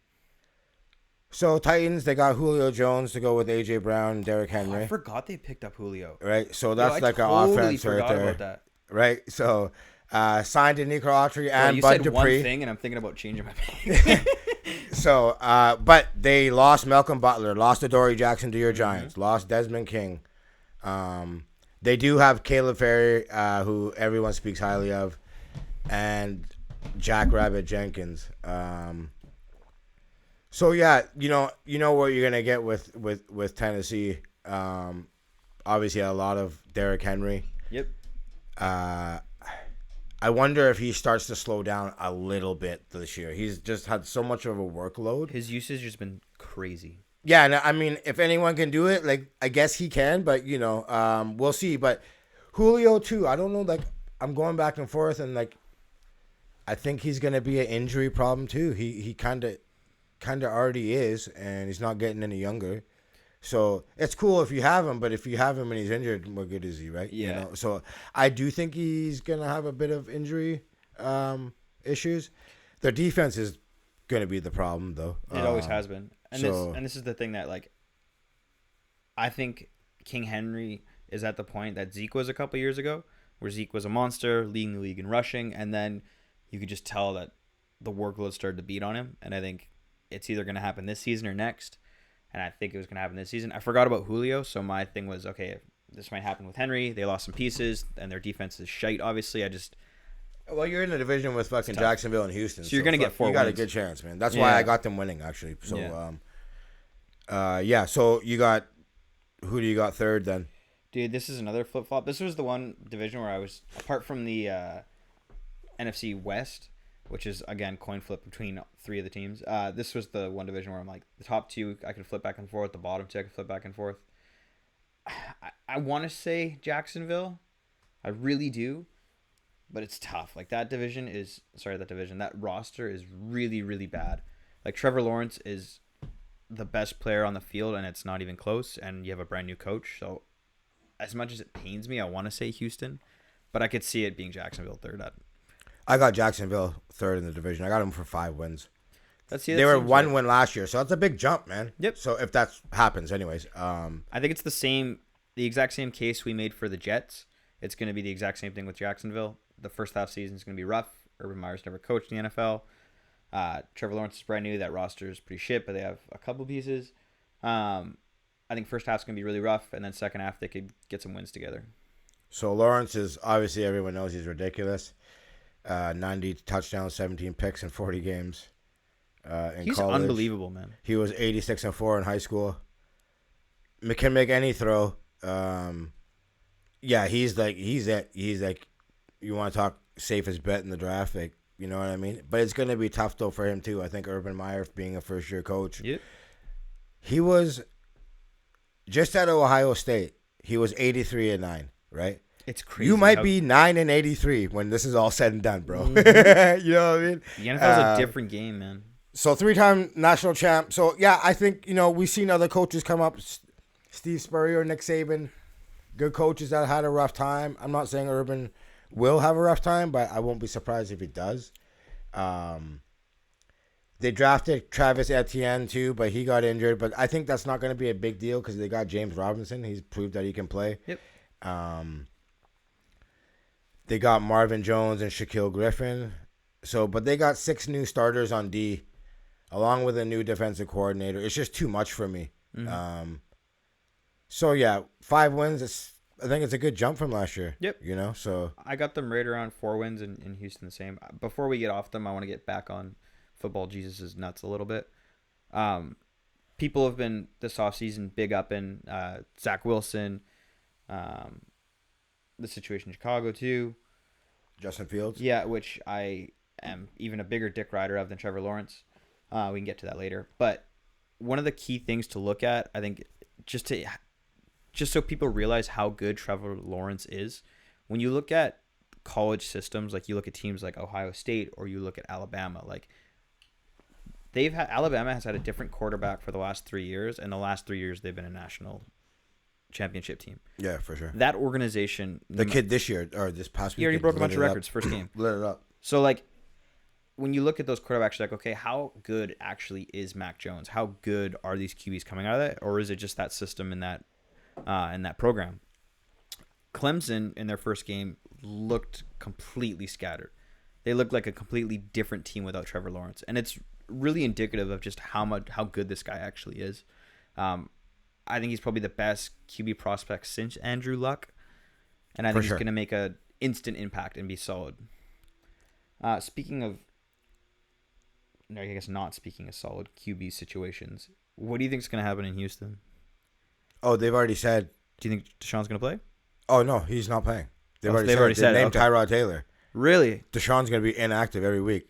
So, Titans, they got Julio Jones to go with A.J. Brown and Derrick Henry. I forgot they picked up Julio. Right? So, that's like an offense right there. About that. Right? So, signed to Nico Autry and you Bud said Dupree. One thing, and I'm thinking about changing my pick. So, but they lost Malcolm Butler, lost Adoree Jackson to your Giants, lost Desmond King. They do have Caleb Ferry, who everyone speaks highly of, and Jack Rabbit Jenkins. So yeah, you know what you're gonna get with Tennessee. Obviously, a lot of Derrick Henry. Yep. I wonder if he starts to slow down a little bit this year. He's just had so much of a workload. His usage has been crazy. Yeah, and I mean, if anyone can do it, like I guess he can, but we'll see. But Julio too. I don't know. Like I'm going back and forth, and like I think he's gonna be an injury problem too. He kind of already is, and he's not getting any younger. So it's cool if you have him, but if you have him and he's injured, what good is he, right? Yeah. So I do think he's gonna have a bit of injury issues. Their defense is gonna be the problem, though. It always has been, and so- this is the thing that like I think King Henry is at the point that Zeke was a couple years ago, where Zeke was a monster, leading the league in rushing, and then you could just tell that the workload started to beat on him. And I think it's either going to happen this season or next. And I think it was going to happen this season. I forgot about Julio, so my thing was, okay, this might happen with Henry. They lost some pieces, and their defense is shite, obviously. Well, you're in the division with fucking Jacksonville and Houston. So you're going to get 4 You got a wins. good chance, man. That's why I got them winning, actually. So, so you got, who do you got third then? Dude, this is another flip-flop. This was the one division where I was, apart from the NFC West, which is, again, coin flip between 3 of the teams. This was the one division where I'm like, the top 2, I could flip back and forth. The bottom 2, I could flip back and forth. I want to say Jacksonville. I really do. But it's tough. Like, that roster is really, really bad. Like, Trevor Lawrence is the best player on the field, and it's not even close. And you have a brand new coach. So, as much as it pains me, I want to say Houston. But I could see it being Jacksonville third. I got Jacksonville third in the division. I got them for 5 wins. They were 1 win last year, so that's a big jump, man. Yep. So if that happens, anyways. I think it's the exact same case we made for the Jets. It's going to be the exact same thing with Jacksonville. The first half season is going to be rough. Urban Meyer's never coached in the NFL. Trevor Lawrence is brand new. That roster is pretty shit, but they have a couple pieces. I think first half's going to be really rough, and then second half they could get some wins together. So Lawrence is, obviously everyone knows he's ridiculous. 90 touchdowns, 17 picks in 40 games. He's college. Unbelievable, man. He was 86-4 in high school. Can make any throw. He's like you want to talk safest bet in the draft, like, you know what I mean? But it's gonna be tough though for him too. I think Urban Meyer being a first year coach. Yep. He was just at Ohio State. He was 83-9, right? It's crazy. You might be 9-83 when this is all said and done, bro. Mm-hmm. You know what I mean? The NFL's a different game, man. So 3-time national champ. So yeah, I think we've seen other coaches come up. Steve Spurrier, Nick Saban, good coaches that had a rough time. I'm not saying Urban will have a rough time, but I won't be surprised if he does. They drafted Travis Etienne too, but he got injured. But I think that's not going to be a big deal because they got James Robinson. He's proved that he can play. Yep. They got Marvin Jones and Shaquille Griffin. But they got 6 new starters on D, along with a new defensive coordinator. It's just too much for me. Mm-hmm. 5 wins. I think it's a good jump from last year. Yep. So I got them right around 4 wins in Houston the same. Before we get off them, I want to get back on football Jesus' nuts a little bit. People have been this offseason big up in Zach Wilson, the situation in Chicago too. Justin Fields. Yeah, which I am even a bigger dick rider of than Trevor Lawrence. We can get to that later. But one of the key things to look at, I think, just so people realize how good Trevor Lawrence is, when you look at college systems, like you look at teams like Ohio State or you look at Alabama, like Alabama has had a different quarterback for the last 3 years, and the last 3 years they've been a national championship team. Yeah, for sure. That organization, the kid this year or this past week, he already broke a bunch of records first game. Lit it up. So like, when you look at those quarterbacks, you're like, okay, how good actually is Mac Jones? How good are these QBs coming out of that, or is it just that system in that program? Clemson in their first game looked completely scattered. They looked like a completely different team without Trevor Lawrence, and it's really indicative of just how good this guy actually is. I think he's probably the best QB prospect since Andrew Luck. And I For think sure. he's going to make a instant impact and be solid. Speaking of, no, I guess not speaking of solid QB situations, what do you think is going to happen in Houston? Oh, they've already said. Do you think Deshaun's going to play? Oh, no, he's not playing. They've Oh, already they've said. already They said it, named okay. Tyrod Taylor. Really? Deshaun's going to be inactive every week.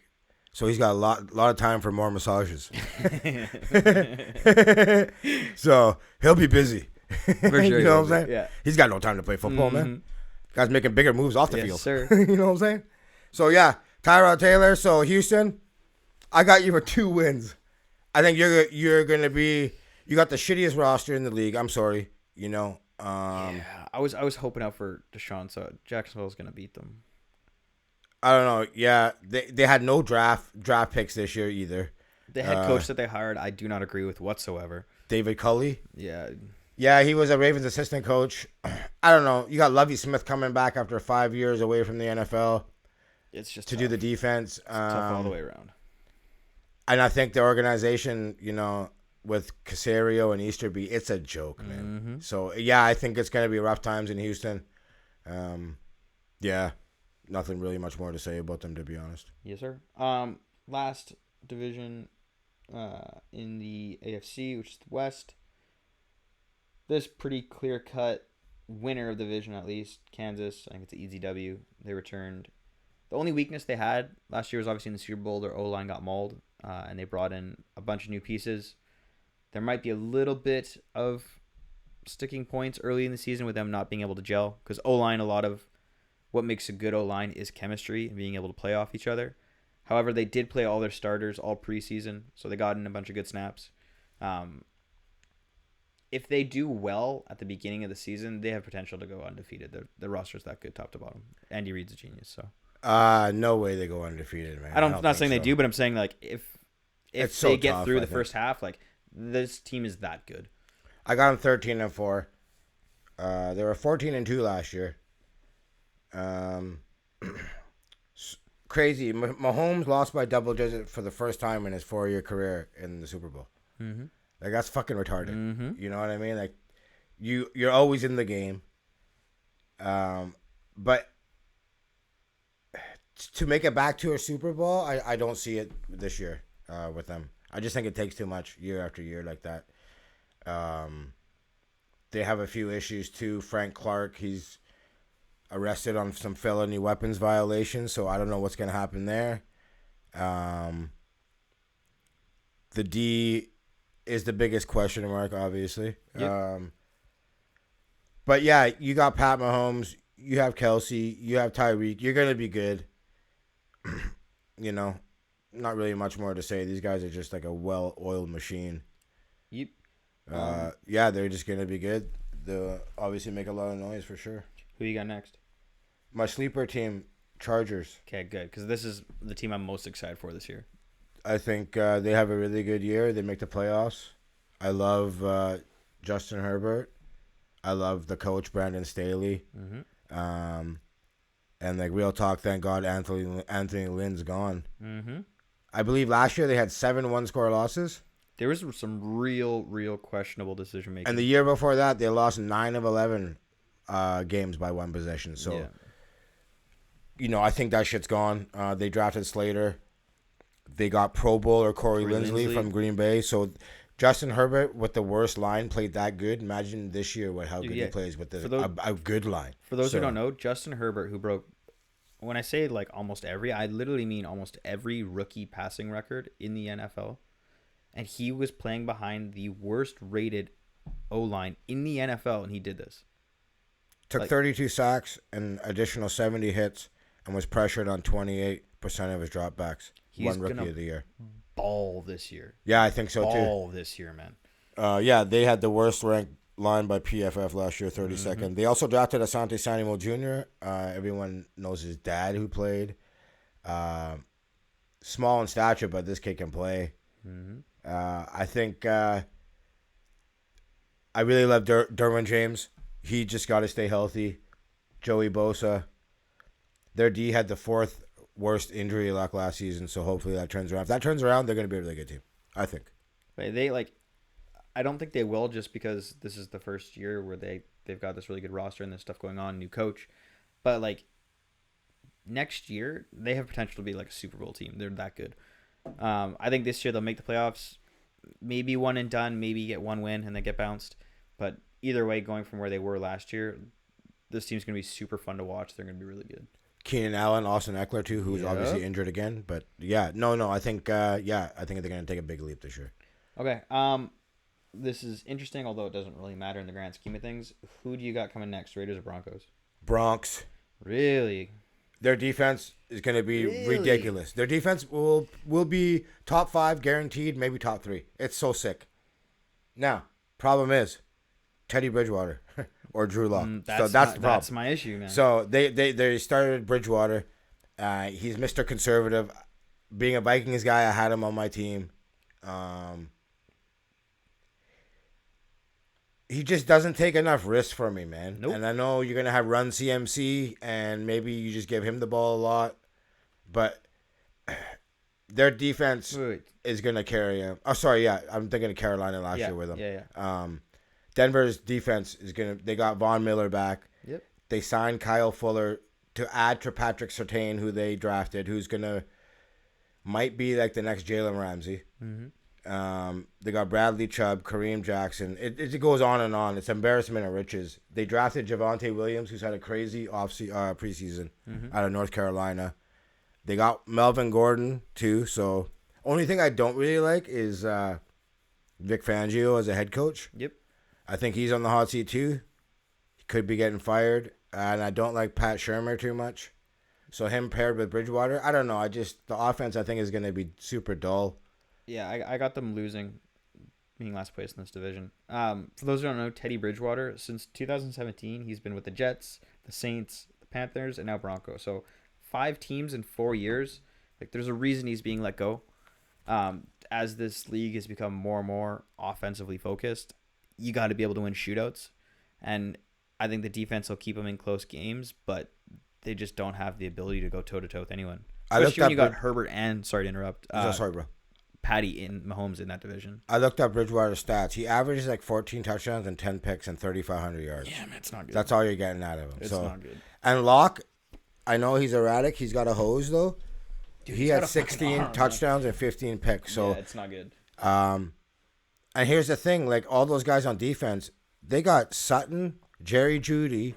So he's got a lot of time for more massages. So he'll be busy. For sure. You know what I'm saying? Yeah. He's got no time to play football, man. Guy's making bigger moves off the Yes, field. sir. You know what I'm saying? So, yeah, Tyrod Taylor. So, Houston, I got you for 2 wins. I think you're going to be – you got the shittiest roster in the league. I'm sorry. You know. Yeah, I was hoping out for Deshaun, so Jacksonville's going to beat them. I don't know. Yeah, they had no draft picks this year either. The head coach that they hired, I do not agree with whatsoever. David Culley. Yeah. Yeah, he was a Ravens assistant coach. I don't know. You got Lovie Smith coming back after 5 years away from the NFL. It's just to tough. do the defense. Tough all the way around. And I think the organization, you know, with Caserio and Easterby, it's a joke, man. Mm-hmm. So, yeah, I think it's going to be rough times in Houston. Yeah, nothing really much more to say about them, to be honest. Yes, sir. Last division in the AFC, which is the West. This pretty clear-cut winner of the division, at least, Kansas. I think it's an easy W. They returned. The only weakness they had last year was obviously in the Super Bowl. Their O-line got mauled, and they brought in a bunch of new pieces. There might be a little bit of sticking points early in the season with them not being able to gel, because O-line, a lot of what makes a good O-line is chemistry and being able to play off each other. However, they did play all their starters all preseason, so they got in a bunch of good snaps. If they do well at the beginning of the season, they have potential to go undefeated. The roster's that good top to bottom. Andy Reid's a genius, so. No way they go undefeated, man. I'm not saying they so. do, but I'm saying like if It's they so get tough, through I the think. first half, like this team is that good. I got them 13-4. They were 14-2 last year. Crazy. Mahomes lost by double digit for the first time in his 4-year career in the Super Bowl. Mm-hmm. Like, that's fucking retarded. Mm-hmm. You know what I mean? Like, you're always in the game. But to make it back to a Super Bowl, I don't see it this year with them. I just think it takes too much year after year like that. They have a few issues too. Frank Clark, he's arrested on some felony weapons violations, so I don't know what's going to happen there. The D is the biggest question mark, obviously. Yep. But yeah, you got Pat Mahomes, you have Kelsey, you have Tyreek. You're going to be good. You know, not really much more to say. These guys are just like a well-oiled machine. Yep. Yeah, they're just going to be good. They'll obviously make a lot of noise for sure. Who you got next? My sleeper team, Chargers. Okay, good, because this is the team I'm most excited for this year. I think they have a really good year. They make the playoffs. I love Justin Herbert. I love the coach, Brandon Staley. Mm-hmm. And like real talk, thank God Anthony Lynn's gone. Mm-hmm. I believe last year they had 7 one-score losses. There was some real questionable decision making. And the year before that, they lost 9 of 11 games by 1 possession. So, yeah. You know, I think that shit's gone. They drafted Slater. They got Pro Bowler Corey Linsley from Green Bay. So, Justin Herbert with the worst line played that good. Imagine this year how good he plays with a good line. For those who don't know, Justin Herbert, who broke, when I say like almost every, I literally mean almost every rookie passing record in the NFL. And he was playing behind the worst rated O-line in the NFL, and he did this. Took 32 sacks and additional 70 hits and was pressured on 28% of his dropbacks. One rookie of the year. Ball this year. Yeah, I think so too. Ball this year, man. Yeah, they had the worst ranked line by PFF last year, 32nd. Mm-hmm. They also drafted Asante Samuel Jr. Everyone knows his dad who played. Small in stature, but this kid can play. Mm-hmm. I think I really love Derwin James. He just got to stay healthy. Joey Bosa. Their D had the 4th worst injury luck last season, so hopefully that turns around. If that turns around, they're going to be a really good team, I think. But I don't think they will, just because this is the first year where they they've got this really good roster and this stuff going on, new coach. But like next year, they have potential to be like a Super Bowl team. They're that good. I think this year they'll make the playoffs, maybe one and done, maybe get one win and then get bounced. But either way, going from where they were last year, this team's going to be super fun to watch. They're going to be really good. Keenan Allen, Austin Eckler too, who's obviously injured again. But yeah, I think I think they're going to take a big leap this year. Okay. This is interesting, although it doesn't really matter in the grand scheme of things. Who do you got coming next, Raiders or Broncos? Bronx. Really? Their defense is going to be ridiculous. Their defense will be top 5 guaranteed, maybe top 3. It's so sick. Now, problem is Teddy Bridgewater or Drew Lock. So that's the problem. That's my issue, man. So they started Bridgewater. He's Mr. Conservative. Being a Vikings guy, I had him on my team. He just doesn't take enough risks for me, man. Nope. And I know you're going to have run CMC, and maybe you just give him the ball a lot. But their defense is going to carry him. Oh, sorry, yeah. I'm thinking of Carolina last year with them. Yeah. Denver's defense is going to – they got Von Miller back. Yep. They signed Kyle Fuller to add to Patrick Surtain, who they drafted, who's going to – might be like the next Jalen Ramsey. Mm-hmm. They got Bradley Chubb, Kareem Jackson. It goes on and on. It's embarrassment of riches. They drafted Javonte Williams, who's had a crazy preseason out of North Carolina. They got Melvin Gordon too. So only thing I don't really like is Vic Fangio as a head coach. Yep. I think he's on the hot seat too. He could be getting fired, and I don't like Pat Shurmur too much. So him paired with Bridgewater, I don't know. The offense I think is going to be super dull. Yeah, I got them losing, being last place in this division. For those who don't know, Teddy Bridgewater, since 2017, he's been with the Jets, the Saints, the Panthers, and now Broncos. So 5 teams in 4 years. Like, there's a reason he's being let go. As this league has become more and more offensively focused, you got to be able to win shootouts. And I think the defense will keep them in close games, but they just don't have the ability to go toe-to-toe with anyone. Especially when you got Herbert and, sorry to interrupt. Sorry, bro. Patty in Mahomes in that division. I looked up Bridgewater's stats. He averages like 14 touchdowns and 10 picks and 3,500 yards. Yeah, man, it's not good. That's all you're getting out of him. It's not good. And Locke, I know he's erratic. He's got a hose though. Dude, he had 16 touchdowns and 15 picks. So yeah, it's not good. And here's the thing: like all those guys on defense, they got Sutton, Jerry Jeudy,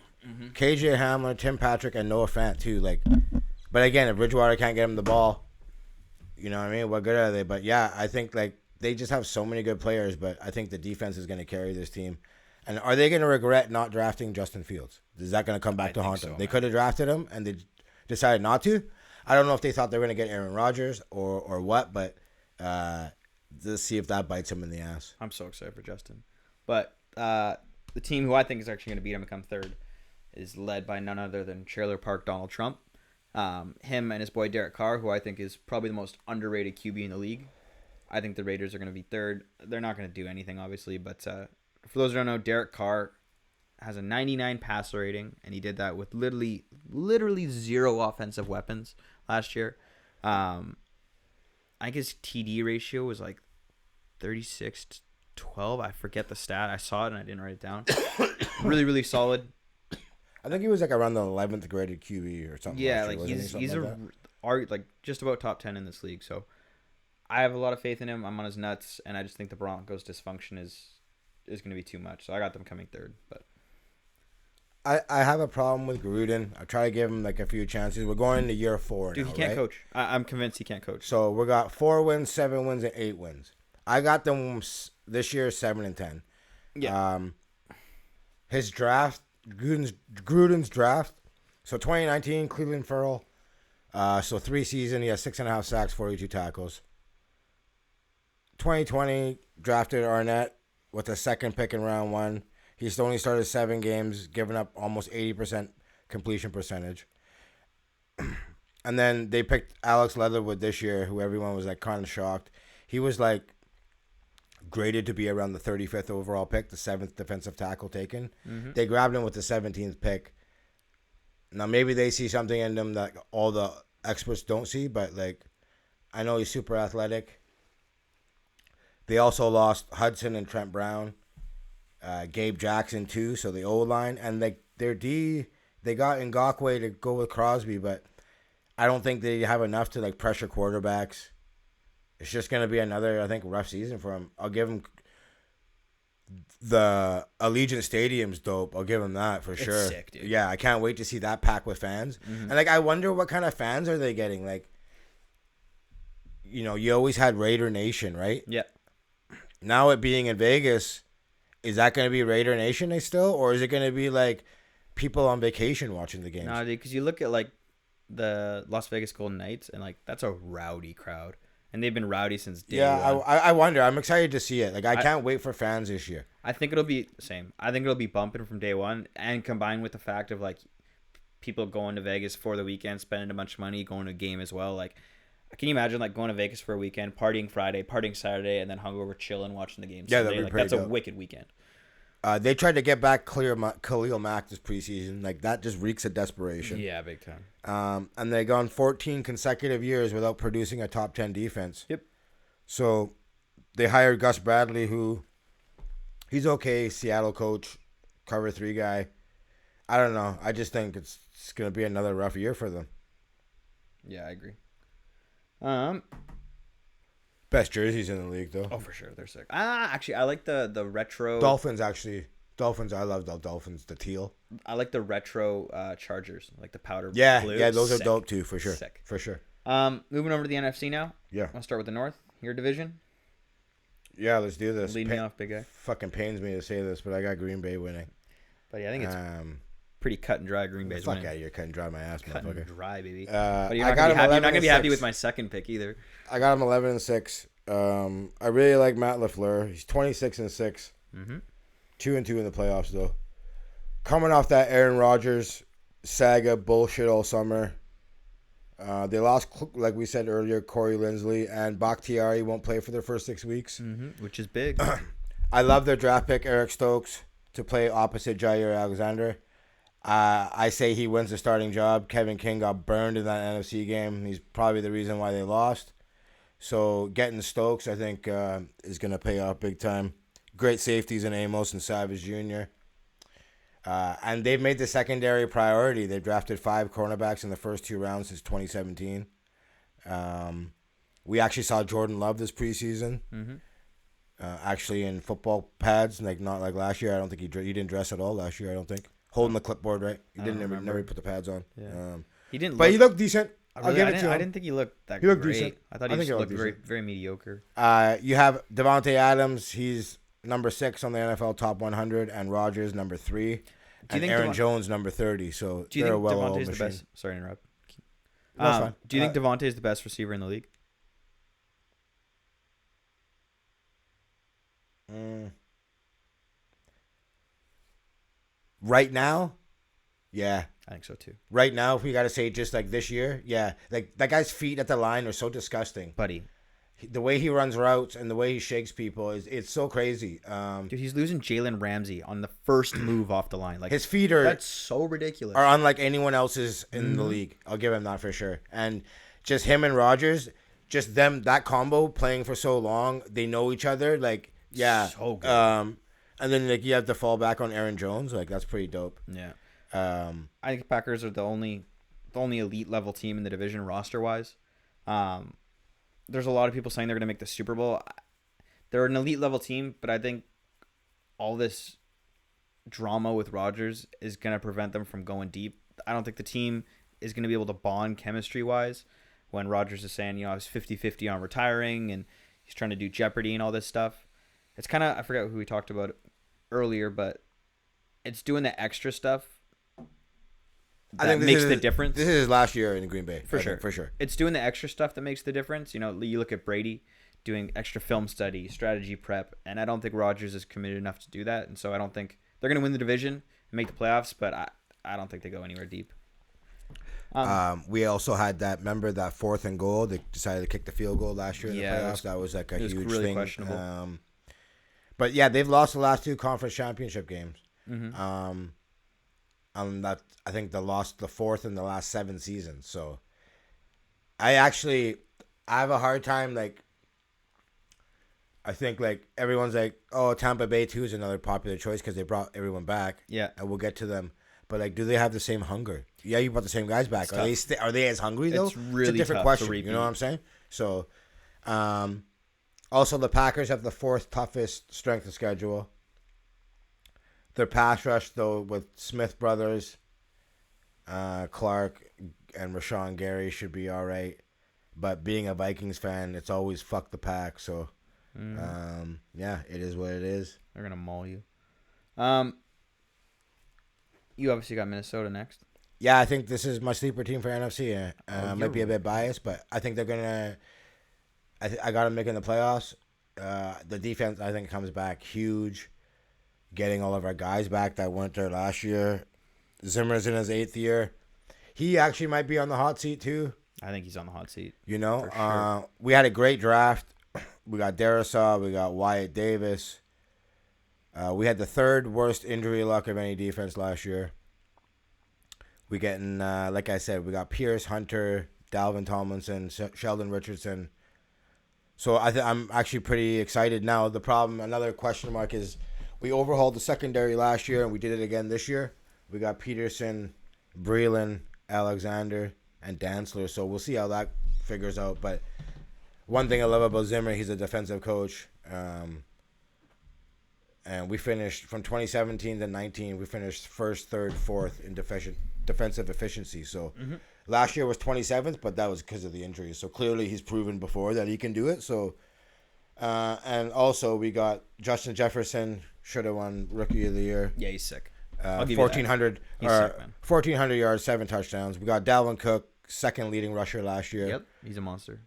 KJ Hamler, Tim Patrick, and Noah Fant too. Like, but again, if Bridgewater can't get him the ball. You know what I mean? What good are they? But yeah, I think like they just have so many good players, but I think the defense is going to carry this team. And are they going to regret not drafting Justin Fields? Is that going to come back to haunt them? They could have drafted him and they decided not to. I don't know if they thought they were going to get Aaron Rodgers or what, but let's see if that bites him in the ass. I'm so excited for Justin. But the team who I think is actually going to beat him and come third is led by none other than Trailer Park Donald Trump. Him and his boy Derek Carr, who I think is probably the most underrated QB in the league. I think the Raiders are going to be third. They're not going to do anything, obviously, but for those who don't know, Derek Carr has a 99 passer rating, and he did that with literally 0 offensive weapons last year. I think his TD ratio was like 36-12. I forget the stat. I saw it and I didn't write it down. Really, really solid. I think he was like around the 11th graded QB or something. Yeah, like he's like just about top 10 in this league. So I have a lot of faith in him. I'm on his nuts, and I just think the Broncos' dysfunction is going to be too much. So I got them coming third. But I have a problem with Gruden. I try to give him like a few chances. We're going into year 4 Dude, now, he can't right? coach. I'm convinced he can't coach. So we got 4 wins, 7 wins, and 8 wins. I got them this year 7 and 10. Yeah. His draft. Gruden's draft. So 2019, Cleveland Farrell. So 3 seasons, he has 6.5 sacks, 42 tackles. 2020, drafted Arnett with the 2nd pick in round 1. He's only started 7 games, giving up almost 80% completion percentage. And then they picked Alex Leatherwood this year, who everyone was like kind of shocked. He was like graded to be around the 35th overall pick, the 7th defensive tackle taken. Mm-hmm. They grabbed him with the 17th pick. Now, maybe they see something in him that all the experts don't see, but, like, I know he's super athletic. They also lost Hudson and Trent Brown. Gabe Jackson too. So the O line and their D, they got Ngakoue to go with Crosby, but I don't think they have enough to like pressure quarterbacks. It's just gonna be another, I think, rough season for him. I'll give him the Allegiant Stadium's dope. I'll give him that for sure. It's sick, dude. Yeah, I can't wait to see that packed with fans. And like, I wonder what kind of fans are they getting. Like, you know, you always had Raider Nation, right? Yeah. Now it being in Vegas, is that going to be Raider Nation still, or is it going to be like people on vacation watching the games? No, dude, because you look at like the Las Vegas Golden Knights, and like that's a rowdy crowd. And they've been rowdy since day one. I wonder. I'm excited to see it. Like, I can't wait for fans this year. I think it'll be the same. I think it'll be bumping from day one, and combined with the fact of like people going to Vegas for the weekend, spending a bunch of money, going to a game as well. Like, can you imagine like going to Vegas for a weekend, partying Friday, partying Saturday, and then hungover, chilling, watching the game Sunday? That'd be like pretty that's dope. a wicked weekend. They tried to get back Khalil Mack this preseason. Like, that just reeks of desperation. Yeah, big time. And they've gone 14 consecutive years without producing a top 10 defense. Yep. So they hired Gus Bradley, who he's okay, Seattle coach, cover 3 guy. I don't know. I just think it's going to be another rough year for them. Yeah, I agree. Best jerseys in the league, though. Oh, for sure, they're sick. Actually, I like the retro. Dolphins, actually. Dolphins, I love the Dolphins, the teal. I like the retro Chargers, like the powder blue. Yeah, those are Sick. dope too, for sure. Sick. For sure. Moving over to the NFC now. Yeah. I'll start with the North. Your division. Yeah, let's do this. Lead me off, big guy. Fucking pains me to say this, but I got Green Bay winning. But yeah, I think it's pretty cut and dry. Green Bay's fuck winning. out of here, cut and dry my ass, Cut motherfucker. and dry, baby. I But you're not got gonna him be happy. You're not gonna be happy 11-6. with my second pick either. I got him 11-6. I really like Matt LaFleur. He's 26-6. 2-2 in the playoffs though. Coming off that Aaron Rodgers saga bullshit all summer. They lost, like we said earlier, Corey Linsley, and Bakhtiari won't play for their first 6 weeks. Which is big. I love their draft pick, Eric Stokes, to play opposite Jair Alexander. I say he wins the starting job. Kevin King got burned in that NFC game. He's probably the reason why they lost. So getting Stokes, I think, is going to pay off big time. Great safeties in Amos and Savage Jr. And they've made the secondary priority. They've drafted 5 cornerbacks in the first 2 rounds since 2017. We actually saw Jordan Love this preseason. Actually in football pads, like not like last year. I don't think he didn't dress at all last year. I don't think holding the clipboard right. He didn't never put the pads on. Yeah. He didn't. But he looked decent. I didn't think he looked that He looked great. decent. I thought I he think just he looked looked very, decent. very mediocre. You have Devontae Adams. He's number 6 on the NFL top 100, and Rodgers number 3, and Aaron Jones number 30. So Do you they're think a well-oiled Devontae's the machine. best? Sorry to interrupt. That's fine. Do you think Devontae is the best receiver in the league? Right now, yeah. I think so too, Right now, if we got to say just like this year, yeah. Like, that guy's feet at the line are so disgusting. buddy. The way he runs routes and the way he shakes people it's so crazy. Dude, he's losing Jalen Ramsey on the first move off the line. Like His feet are that's so ridiculous. unlike anyone else's in the league. I'll give him that for sure. And just him and Rodgers, just them, that combo playing for so long, they know each other. Like, yeah. So good. And then like you have to fall back on Aaron Jones. Like, that's pretty dope. Yeah. I think Packers are the only elite level team in the division roster wise. There's a lot of people saying they're going to make the Super Bowl. They're an elite level team, but I think all this drama with Rodgers is going to prevent them from going deep. I don't think the team is going to be able to bond chemistry wise when Rodgers is saying, you know, I was 50-50 on retiring and he's trying to do Jeopardy and all this stuff. It's kind of, I forget who we talked about earlier, but it's doing the extra stuff that makes the difference. This is his last year in Green Bay. For sure. For sure. It's doing the extra stuff that makes the difference. You know, you look at Brady doing extra film study, strategy prep, and I don't think Rodgers is committed enough to do that. And so I don't think they're going to win the division and make the playoffs, but I don't think they go anywhere deep. We also had that 4th and goal. They decided to kick the field goal last year in the playoffs. That was like a huge really thing. Questionable. But yeah, they've lost the last 2 conference championship games. That I think they lost the 4th in the last 7 seasons. So I have a hard time like I think like everyone's like, oh, Tampa Bay too is another popular choice because they brought everyone back. Yeah. And we'll get to them. But like, do they have the same hunger? Yeah, you brought the same guys back. It's Are they as hungry though? It's really it's a different tough question. to repeat. You know what I'm saying? So, also the Packers have the fourth toughest strength of schedule. Their pass rush though with Smith brothers, Clark, and Rashawn Gary should be all right. But being a Vikings fan, it's always fuck the pack. So, yeah, it is what it is. They're gonna maul you. You obviously got Minnesota next. Yeah, I think this is my sleeper team for NFC. Might be a bit biased, but I think they're gonna. I got them making the playoffs. The defense, I think, comes back huge. Getting all of our guys back that weren't there last year. Zimmer's in his 8th year. He actually might be on the hot seat too. I think he's on the hot seat. You know, for sure. We had a great draft. We got Darisaw. We got Wyatt Davis. We had the 3rd worst injury luck of any defense last year. We getting, like I said, we got Pierce, Hunter, Dalvin Tomlinson, Sheldon Richardson. So I'm actually pretty excited now. The problem, another question mark is we overhauled the secondary last year and we did it again this year. We got Peterson, Breland, Alexander, and Dantzler. So we'll see how that figures out. But one thing I love about Zimmer, he's a defensive coach. And we finished from 2017 to 19. We finished 1st, 3rd, 4th in defensive efficiency. So last year was 27th, but that was because of the injuries. So clearly he's proven before that he can do it. So and also we got Justin Jefferson, should have won Rookie of the Year. Yeah, he's sick. 1,400 He's sick, man. 1,400 yards, 7 touchdowns. We got Dalvin Cook, 2nd leading rusher last year. Yep, he's a monster.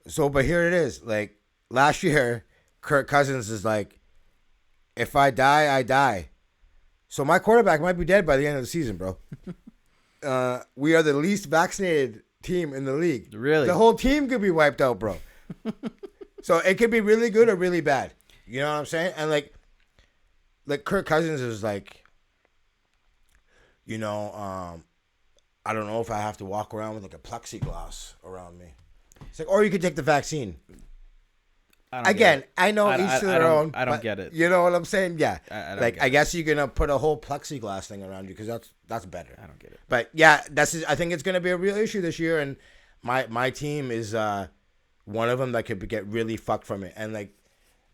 So, but here it is. Like last year, Kirk Cousins is like, if I die, I die. So my quarterback might be dead by the end of the season, bro. We are the least vaccinated team in the league. Really? The whole team could be wiped out, bro. So it could be really good or really bad. You know what I'm saying? And like Kirk Cousins is like, you know, I don't know if I have to walk around with like a plexiglass around me. It's like, or you could take the vaccine. Again, I know each to their own. I don't get it. You know what I'm saying? Yeah. I I guess you're gonna put a whole plexiglass thing around you because that's better. I don't get it. But yeah, I think it's gonna be a real issue this year, and my team is one of them that could get really fucked from it. And like,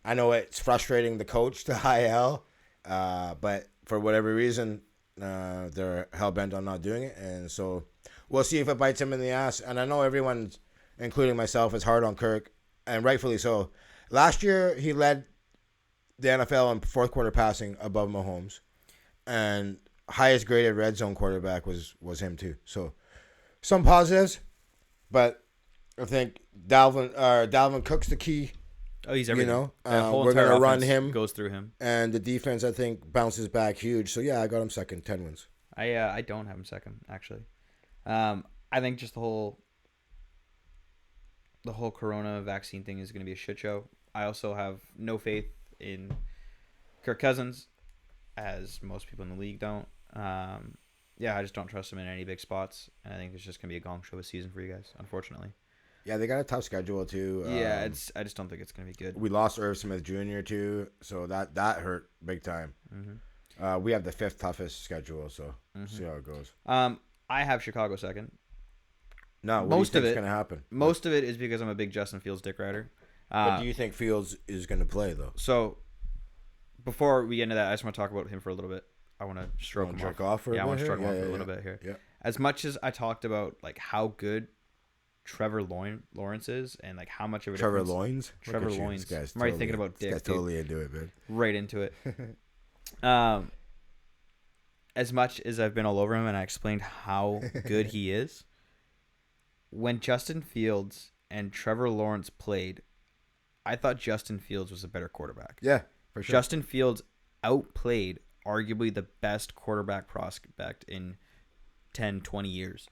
I know it's frustrating the coach to IL, but for whatever reason, they're hell bent on not doing it, and so we'll see if it bites him in the ass. And I know everyone, including myself, is hard on Kirk, and rightfully so. Last year, he led the NFL in 4th quarter passing above Mahomes, and highest graded red zone quarterback was him too. So some positives, but I think Dalvin Cook's the key. Oh, he's everything. You know, we're gonna run him. Goes through him, and the defense I think bounces back huge. So yeah, I got him second, 10 wins. I don't have him second actually. I think just the whole corona vaccine thing is going to be a shit show. I also have no faith in Kirk Cousins, as most people in the league don't. Yeah, I just don't trust him in any big spots, and I think it's just going to be a gong show of a season for you guys, unfortunately. Yeah, they got a tough schedule too. Yeah, I just don't think it's going to be good. We lost Irv Smith Jr. too, so that hurt big time. Mm-hmm. We have the 5th toughest schedule, so see how it goes. I have Chicago second. No, most of it's going to happen. Most of it is because I'm a big Justin Fields dick rider. But do you think Fields is going to play though? So, before we get into that, I just want to talk about him for a little bit. I want to stroke him off. For I want to stroke him off for a little bit here. Yeah. As much as I talked about like how good Trevor Lawrence is, and like how much of a Trevor difference... Loins. Trevor Loins. I'm already thinking about dick. Totally into it, man. Right into it. As much as I've been all over him, and I explained how good he is, when Justin Fields and Trevor Lawrence played, I thought Justin Fields was a better quarterback. Yeah, for sure. Justin Fields outplayed arguably the best quarterback prospect in 10, 20 years.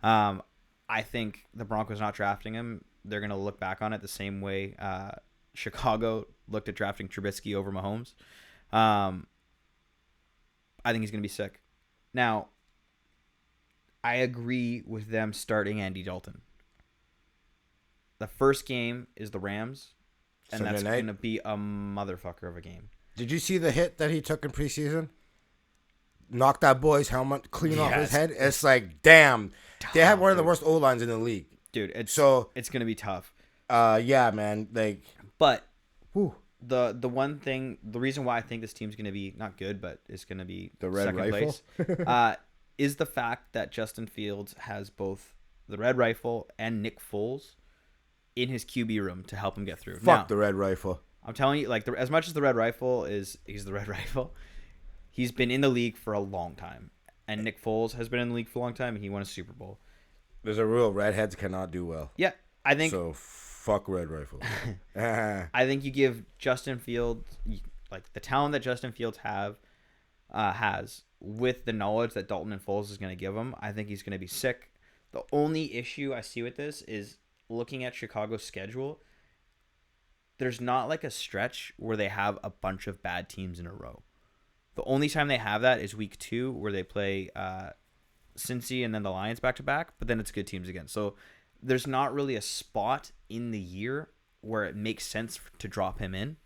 I think the Broncos not drafting him, they're going to look back on it the same way Chicago looked at drafting Trubisky over Mahomes. I think he's going to be sick. Now, I agree with them starting Andy Dalton. The first game is the Rams. and Sunday that's night? going to be a motherfucker of a game. Did you see the hit that he took in preseason? Knocked that boy's helmet clean off his head. It's like, damn. They have one of the worst O-lines in the league. Dude, it's going to be tough. Yeah, man. Like, but whew. the one thing, the reason why I think this team's going to be not good, but it's going to be The red second rifle? place, is the fact that Justin Fields has both the red rifle and Nick Foles in his QB room to help him get through. Fuck the red rifle. I'm telling you, like, as much as the red rifle he's the red rifle, he's been in the league for a long time. And Nick Foles has been in the league for a long time, and he won a Super Bowl. There's a rule: redheads cannot do well. Yeah, I think so. Fuck red rifle. I think you give Justin Fields, like, the talent that Justin Fields has with the knowledge that Dalton and Foles is going to give him. I think he's going to be sick. The only issue I see with this is looking at Chicago's schedule. There's not like a stretch where they have a bunch of bad teams in a row. The only time they have that is week 2, where they play Cincy and then the Lions back to back, but then it's good teams again. So there's not really a spot in the year where it makes sense to drop him in.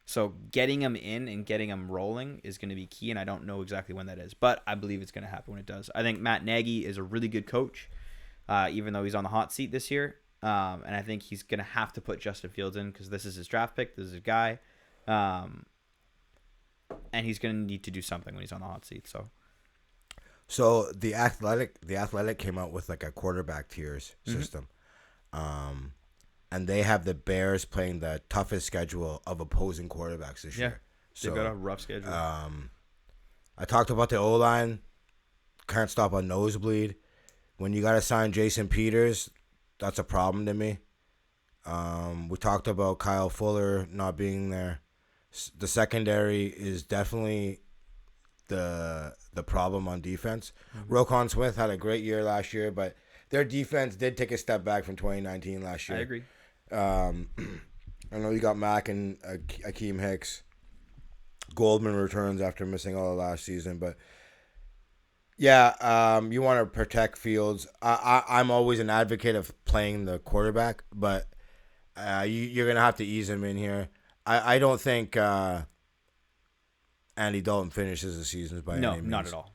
So getting him in and getting him rolling is going to be key, and I don't know exactly when that is, but I believe it's going to happen when it does. I think Matt Nagy is a really good coach, even though he's on the hot seat this year. And I think he's going to have to put Justin Fields in because this is his draft pick. This is his guy. And he's going to need to do something when he's on the hot seat. So the athletic came out with like a quarterback tiers system. And they have the Bears playing the toughest schedule of opposing quarterbacks this year. They've got a rough schedule. I talked about the O-line. Can't stop a nosebleed. When you got to sign Jason Peters, that's a problem to me. We talked about Kyle Fuller not being there. The secondary is definitely the problem on defense. Roquan Smith had a great year last year, but their defense did take a step back from 2019 last year. I agree. I know you got Mack and Akeem Hicks. Goldman returns after missing all of last season, but yeah, you want to protect Fields. I'm always an advocate of playing the quarterback, but you're gonna have to ease him in here. I don't think Andy Dalton finishes the season by any means. No, not at all.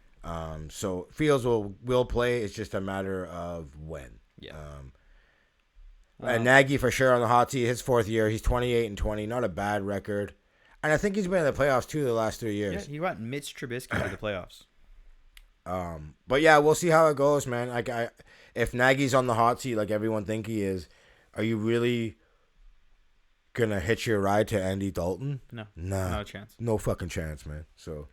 So Fields will play. It's just a matter of when. Yeah. And Nagy for sure on the hot seat. His 4th year, he's 28-20, not a bad record, and I think he's been in the playoffs too the last 3 years. Yeah, he got Mitch Trubisky to the playoffs. But yeah, we'll see how it goes, man. Like, if Nagy's on the hot seat, like everyone think he is, are you really gonna hitch your ride to Andy Dalton? No, nah, not a chance. No fucking chance, man. So,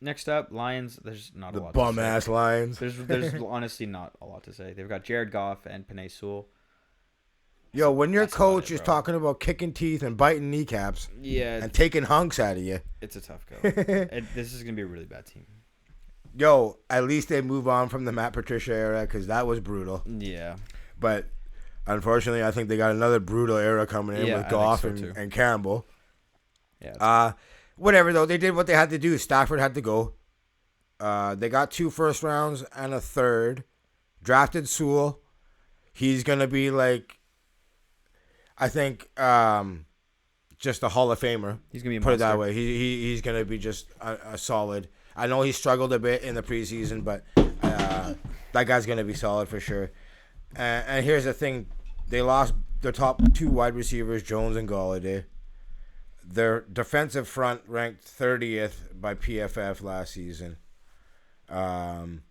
next up, Lions. There's not a lot. The bum ass Lions. There's honestly not a lot to say. They've got Jared Goff and Penei Sewell. Yo, when your coach is talking about kicking teeth and biting kneecaps, and taking hunks out of you, it's a tough go. This is gonna be a really bad team. Yo, at least they move on from the Matt Patricia era because that was brutal. Yeah. But unfortunately, I think they got another brutal era coming in with Goff and Campbell. Yeah. Whatever, though. They did what they had to do. Stafford had to go. They got 2 first rounds and a 3rd. Drafted Sewell. He's going to be like, I think, just a Hall of Famer. He's going to be a Put monster. it that way. He's going to be just a solid. I know he struggled a bit in the preseason, but that guy's going to be solid for sure. And here's the thing. They lost their top 2 wide receivers, Jones and Golladay. Their defensive front ranked 30th by PFF last season. And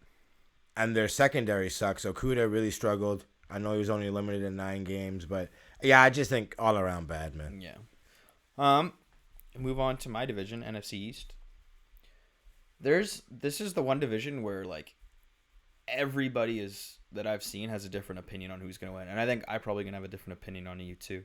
their secondary sucks. So Okudah really struggled. I know he was only limited in 9 games, but yeah, I just think all around bad, man. Yeah. Move on to my division, NFC East. This is the one division where, like, everybody that I've seen has a different opinion on who's going to win. And I think I'm probably going to have a different opinion on you two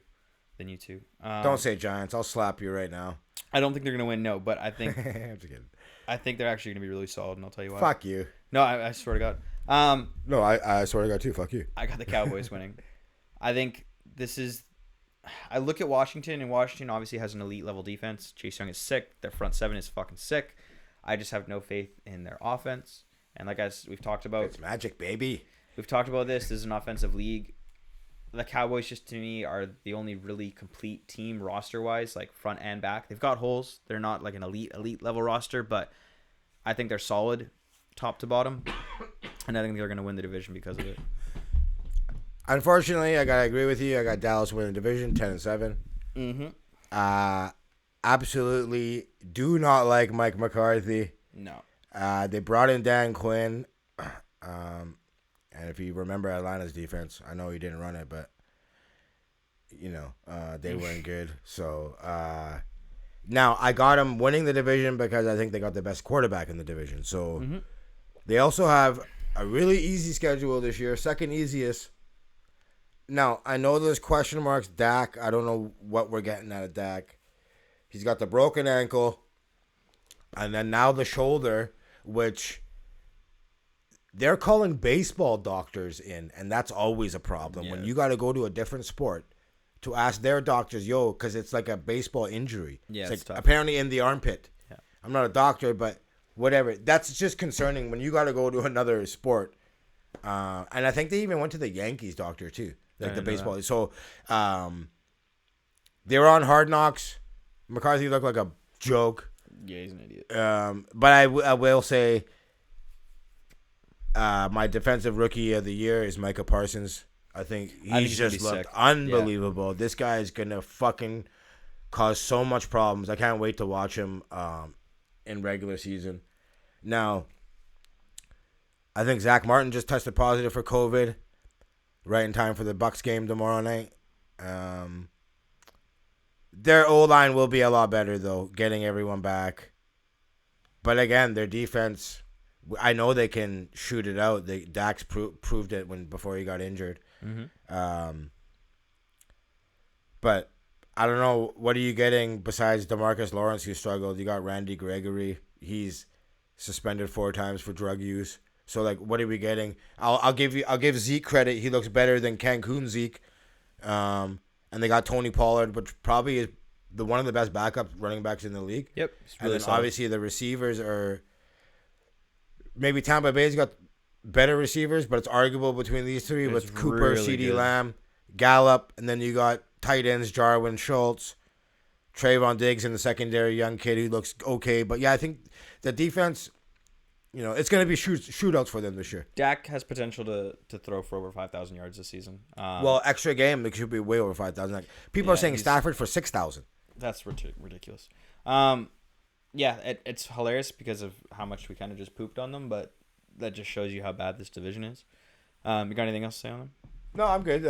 than you two. Don't say Giants. I'll slap you right now. I don't think they're going to win, no, but I think I'm just kidding. I think they're actually going to be really solid, and I'll tell you why. Fuck you. No, I swear to God. No, I swear to God too. Fuck you. I got the Cowboys winning. I think this is... I look at Washington, and Washington obviously has an elite level defense. Chase Young is sick. Their front 7 is fucking sick. I just have no faith in their offense. And like we've talked about... It's magic, baby. We've talked about this. This is an offensive league. the Cowboys just to me are the only really complete team roster wise, like front and back. They've got holes. They're not like an elite level roster, but I think they're solid top to bottom, and I think they're going to win the division because of it. Unfortunately, I gotta agree with you. I got Dallas winning the division, 10-7. Absolutely do not like Mike McCarthy. No. They brought in Dan Quinn. And if you remember Atlanta's defense, I know he didn't run it, but they weren't good. So now I got them winning the division because I think they got the best quarterback in the division. So they also have a really easy schedule this year, second easiest. Now I know there's question marks. Dak, I don't know what we're getting out of Dak. He's got the broken ankle, and then now the shoulder, which they're calling baseball doctors in, and that's always a problem. When you got to go to a different sport to ask their doctors, because it's like a baseball injury. Yeah, it's like apparently in the armpit. Yeah. I'm not a doctor, but whatever. That's just concerning when you got to go to another sport. And I think they even went to the Yankees doctor too, like the baseball. So they were on Hard Knocks. McCarthy looked like a joke. Yeah, he's an idiot. But I will say my defensive rookie of the year is Micah Parsons. I think he's just looked unbelievable. Yeah. This guy is going to fucking cause so much problems. I can't wait to watch him in regular season. Now, I think Zach Martin just tested positive for COVID right in time for the Bucs game tomorrow night. Their O-line will be a lot better, though, getting everyone back. But again, their defense, I know they can shoot it out. Dax proved it before he got injured. But I don't know. What are you getting besides DeMarcus Lawrence, who struggled? You got Randy Gregory. He's suspended 4 times for drug use. So, like, what are we getting? I'll give Zeke credit. He looks better than Cancun Zeke. And they got Tony Pollard, which probably is one of the best backup running backs in the league. Yep. And then obviously the receivers are maybe Tampa Bay's got better receivers, but it's arguable between these three with Cooper, really CeeDee Lamb, Gallup, and then you got tight ends Jarwin Schultz, Trayvon Diggs in the secondary, young kid who looks okay. But yeah, I think the defense, it's going to be shootouts for them this year. Dak has potential to throw for over 5,000 yards this season. Well, extra game, it should be way over 5,000. Like, people are saying Stafford for 6,000. That's ridiculous. It's hilarious because of how much we kind of just pooped on them, but that just shows you how bad this division is. You got anything else to say on them? No, I'm good.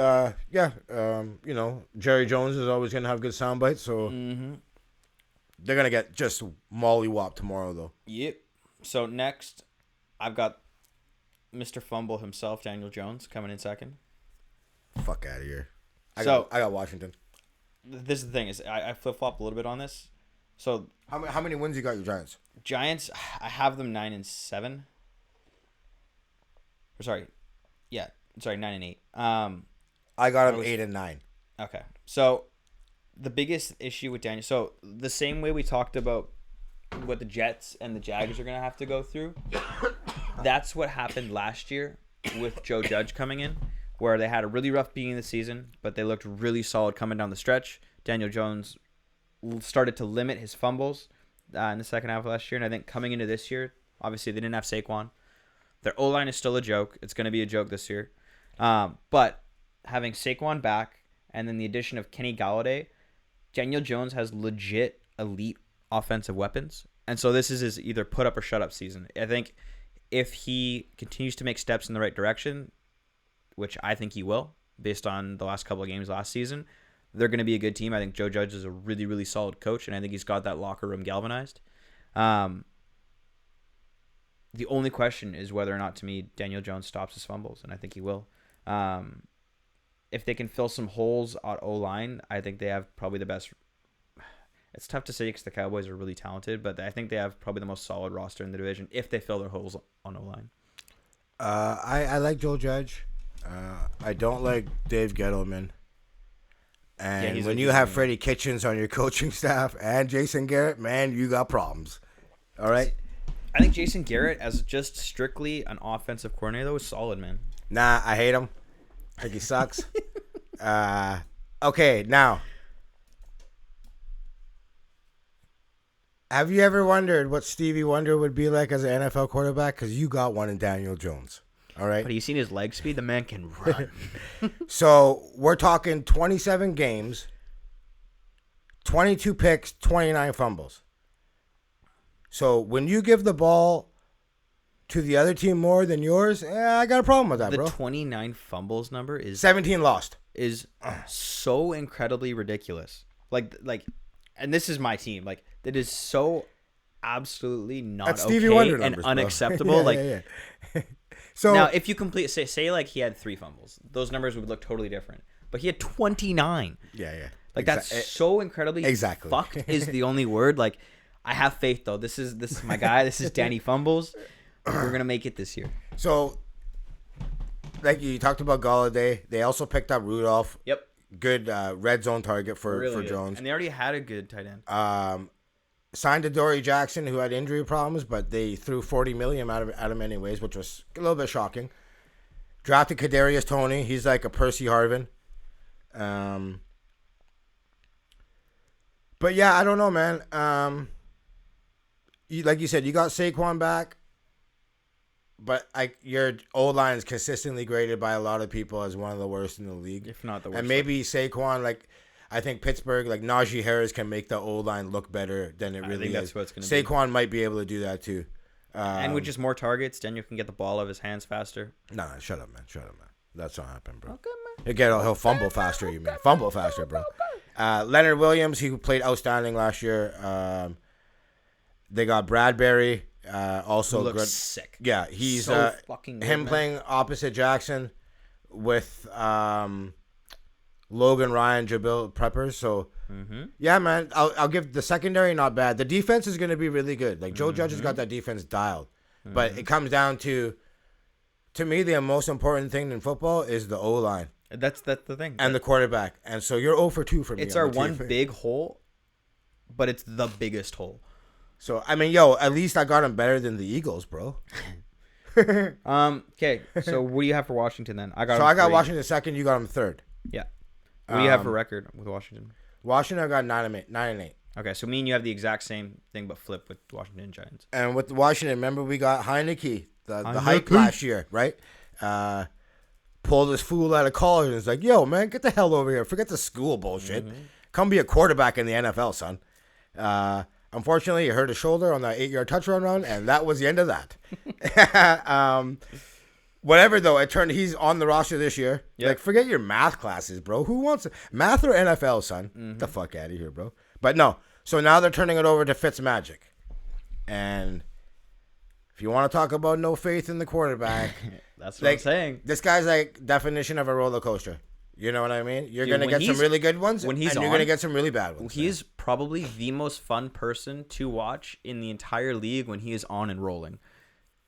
Jerry Jones is always going to have good sound bites, so they're going to get just mollywopped tomorrow, though. Yep. So next, I've got Mr. Fumble himself, Daniel Jones, coming in second. Fuck out of here. I got Washington. This is the thing, is I flip-flop a little bit on this. So how many wins you got your Giants? Giants, I have them 9-7. Sorry, 9-8. I got them 8-9. Okay, so the biggest issue with Daniel, so the same way we talked about what the Jets and the Jags are gonna have to go through, that's what happened last year with Joe Judge coming in, where they had a really rough beginning of the season, but they looked really solid coming down the stretch. Daniel Jones started to limit his fumbles in the second half of last year, and I think coming into this year, obviously they didn't have Saquon. Their O-line is still a joke. It's going to be a joke this year. But having Saquon back and then the addition of Kenny Galladay, Daniel Jones has legit elite offensive weapons. And so this is his either put up or shut up season. I think if he continues to make steps in the right direction, which I think he will, based on the last couple of games last season, they're going to be a good team. I think Joe Judge is a really, really solid coach, and I think he's got that locker room galvanized. The only question is whether or not, to me, Daniel Jones stops his fumbles, and I think he will. If they can fill some holes at O-line, I think they have probably the best. It's tough to say because the Cowboys are really talented, but I think they have probably the most solid roster in the division if they fill their holes on O-line. I like Joe Judge. I don't like Dave Gettleman. And when you have Freddie Kitchens on your coaching staff and Jason Garrett, man, you got problems. All right? I think Jason Garrett, as just strictly an offensive coordinator, though, is solid, man. Nah, I hate him. I think he sucks. Okay, now, have you ever wondered what Stevie Wonder would be like as an NFL quarterback? Because you got one in Daniel Jones. All right. But you seen his leg speed? The man can run. So we're talking 27 games, 22 picks, 29 fumbles. So when you give the ball to the other team more than yours, I got a problem with that, The bro. 29 fumbles number is 17 lost. So incredibly ridiculous. Like, and this is my team. Like, that is so absolutely not That's okay Stevie Wonder and numbers, bro. unacceptable. So now, if you complete, say like he had 3 fumbles, those numbers would look totally different. But he had 29. Yeah. Like, that's so incredibly fucked is the only word. Like, I have faith though. This is my guy. This is Danny Fumbles. We're gonna make it this year. So, like you talked about Galladay, they also picked up Rudolph. Yep. Good red zone target for Really Jones. And they already had a good tight end. Signed Adoree Jackson, who had injury problems, but they threw $40 million at him anyways, which was a little bit shocking. Drafted Kadarius Toney. He's like a Percy Harvin. But yeah, I don't know, man. Like you said, you got Saquon back, but your O-line is consistently graded by a lot of people as one of the worst in the league, if not the worst. And maybe Saquon, like, I think Pittsburgh, like Najee Harris, can make the O-line look better than it really is. I think that's what it's going to be. Saquon might be able to do that too. And with just more targets, Daniel can get the ball out of his hands faster. Nah, shut up, man. That's not happening, bro. Okay, man. He'll fumble faster, you mean. Fumble faster, bro. Leonard Williams, he played outstanding last year. They got Bradbury, also looks good. Sick. Yeah, he's so fucking good, him man. playing opposite Jackson with Logan Ryan, Jabil Preppers. So yeah, man, I'll give the secondary not bad. The defense is going to be really good. Like Joe Judge has got that defense dialed, but it comes down to me, the most important thing in football is the O-line. That's the thing. And the quarterback. And so you're 0 for 2 for me. It's our one big hole, but it's the biggest hole. So, I mean, at least I got him better than the Eagles, bro. Okay, so what do you have for Washington then? I got Washington second, you got him third. Yeah. What do you have for record with Washington? Washington, I got 9-8. Okay, so me and you have the exact same thing, but flip with Washington Giants. And with Washington, remember we got Heineke, the hype last year, right? Pulled this fool out of college and was like, yo, man, get the hell over here. Forget the school bullshit. Come be a quarterback in the NFL, son. Unfortunately, he hurt his shoulder on that 8-yard touchdown run, and that was the end of that. Whatever, though, he's on the roster this year. Yep. Like, forget your math classes, bro. Who wants math or NFL, son? Get the fuck out of here, bro. But no. So now they're turning it over to Fitzmagic. And if you want to talk about no faith in the quarterback, that's what I'm saying. This guy's like definition of a roller coaster. You know what I mean? You're going to get some really good ones, and you're going to get some really bad ones. He's probably the most fun person to watch in the entire league when he is on and rolling.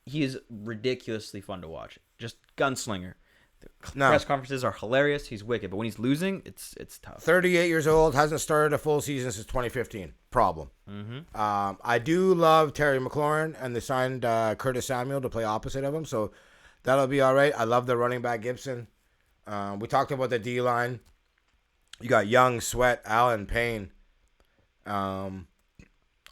He is ridiculously fun to watch. Just gunslinger. The press conferences are hilarious. He's wicked. But when he's losing, it's tough. 38 years old, hasn't started a full season since 2015. Problem. I do love Terry McLaurin, and they signed Curtis Samuel to play opposite of him, so that'll be all right. I love the running back Gibson. We talked about the D-line. You got Young, Sweat, Allen, Payne.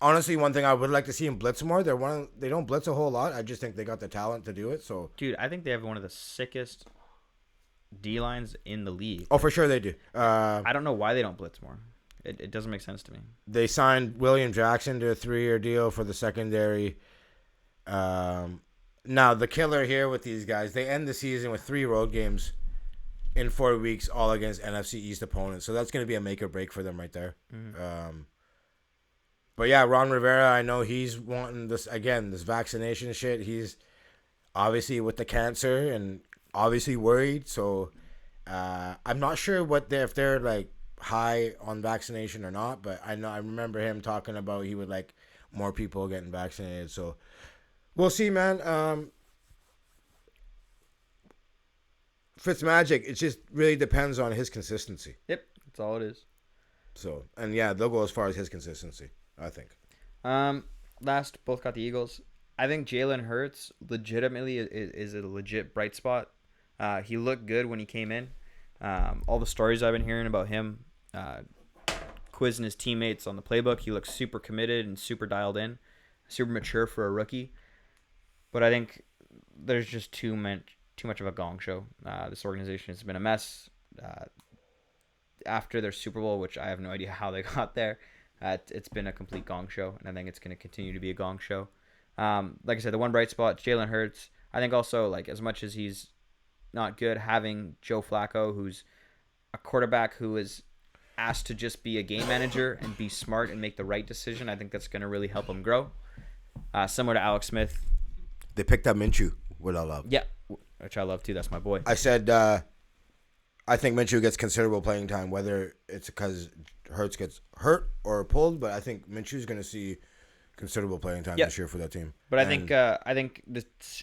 Honestly, one thing I would like to see him blitz more. They don't blitz a whole lot. I just think they got the talent to do it. So, dude, I think they have one of the sickest D-lines in the league. Oh, for sure they do. I don't know why they don't blitz more. It doesn't make sense to me. They signed William Jackson to a 3-year deal for the secondary. Now, the killer here with these guys, they end the season with 3 road games in 4 weeks, all against NFC East opponents. So that's going to be a make or break for them right there. But yeah, Ron Rivera, I know he's wanting this vaccination shit. He's obviously with the cancer and obviously worried. So I'm not sure if they're like high on vaccination or not. But I remember him talking about he would like more people getting vaccinated. So we'll see, man. Fitzmagic, it just really depends on his consistency. Yep, that's all it is. So, and yeah, they'll go as far as his consistency, I think. Last, both got the Eagles. I think Jalen Hurts legitimately is a legit bright spot. He looked good when he came in. All the stories I've been hearing about him, quizzing his teammates on the playbook, he looks super committed and super dialed in, super mature for a rookie. But I think there's just too much of a gong show. This organization has been a mess. After their Super Bowl, which I have no idea how they got there, it's been a complete gong show, and I think it's going to continue to be a gong show. Like I said, the one bright spot, Jalen Hurts. I think also, like, as much as he's not good, having Joe Flacco, who's a quarterback who is asked to just be a game manager and be smart and make the right decision, I think that's going to really help him grow. Similar to Alex Smith. They picked up Minshew, what I love. Yeah, which I love too. That's my boy. I said I think Minshew gets considerable playing time, whether it's because Hurts gets hurt or pulled, but I think Minshew's going to see considerable playing time this year for that team. But I think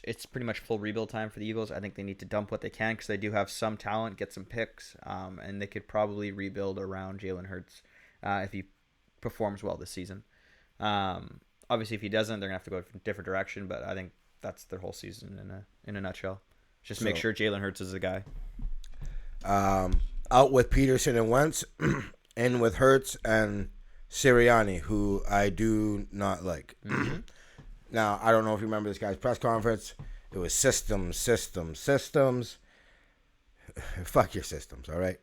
it's pretty much full rebuild time for the Eagles. I think they need to dump what they can because they do have some talent, get some picks, and they could probably rebuild around Jalen Hurts if he performs well this season. Obviously, if he doesn't, they're going to have to go a different direction, but I think that's their whole season in a nutshell. Just make sure Jalen Hurts is the guy. Out with Peterson and Wentz, in with Hurts and Sirianni, who I do not like. Mm-hmm. Now, I don't know if you remember this guy's press conference. It was systems. Fuck your systems, all right?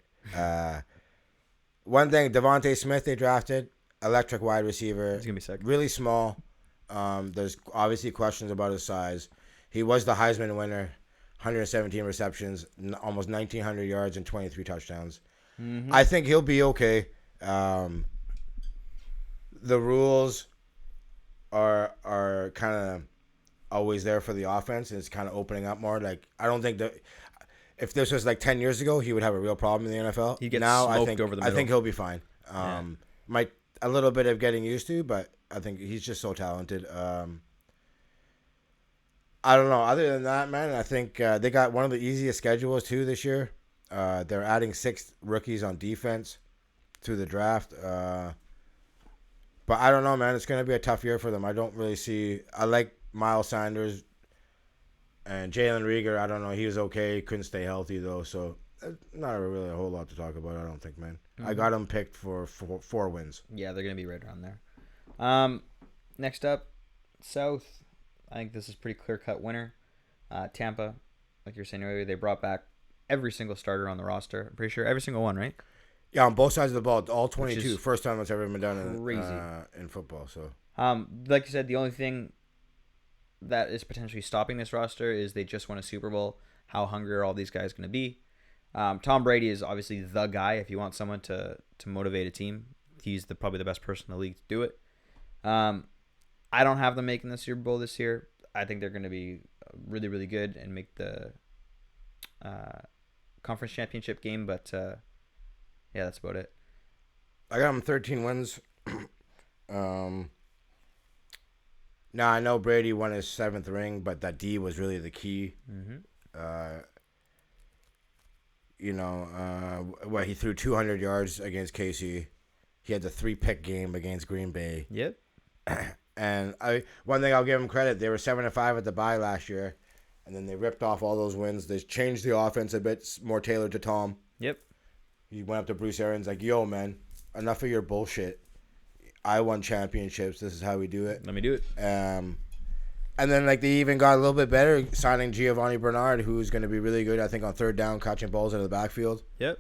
One thing, Devontae Smith they drafted, electric wide receiver. He's going to be sick. Really small. There's obviously questions about his size. He was the Heisman winner. 117 receptions, almost 1,900 yards, and 23 touchdowns. Mm-hmm. I think he'll be okay. The rules are kind of always there for the offense, and it's kind of opening up more. Like, I don't think that if this was like 10 years ago, he would have a real problem in the NFL. He gets smoked over the middle. I think he'll be fine. Might a little bit of getting used to, but I think he's just so talented. I don't know. Other than that, man, I think they got one of the easiest schedules, too, this year. They're adding 6 rookies on defense through the draft. But I don't know, man. It's going to be a tough year for them. I don't really see – I like Miles Sanders and Jalen Reagor. I don't know. He was okay. Couldn't stay healthy, though. So, not really a whole lot to talk about, I don't think, man. Mm-hmm. I got them picked for 4 wins. Yeah, they're going to be right around there. Next up, South. I think this is pretty clear-cut winner. Tampa, like you were saying earlier, they brought back every single starter on the roster. I'm pretty sure every single one, right? Yeah, on both sides of the ball, all 22. First time that's ever been done in football. So, like you said, the only thing that is potentially stopping this roster is they just won a Super Bowl. How hungry are all these guys going to be? Tom Brady is obviously the guy. If you want someone to motivate a team, he's probably the best person in the league to do it. I don't have them making the Super Bowl this year. I think they're going to be really, really good and make the conference championship game. But, yeah, that's about it. I got them 13 wins. Now, I know Brady won his 7th ring, but that D was really the key. Mm-hmm. He threw 200 yards against KC. He had the 3-pick game against Green Bay. Yep. And one thing I'll give them credit, they were 7-5 at the bye last year, and then they ripped off all those wins. They changed the offense a bit more tailored to Tom. Yep. He went up to Bruce Arians like, "Yo, man, enough of your bullshit. I won championships. This is how we do it. Let me do it." And then like they even got a little bit better, signing Giovanni Bernard, who's going to be really good, I think, on third down, catching balls out of the backfield. Yep.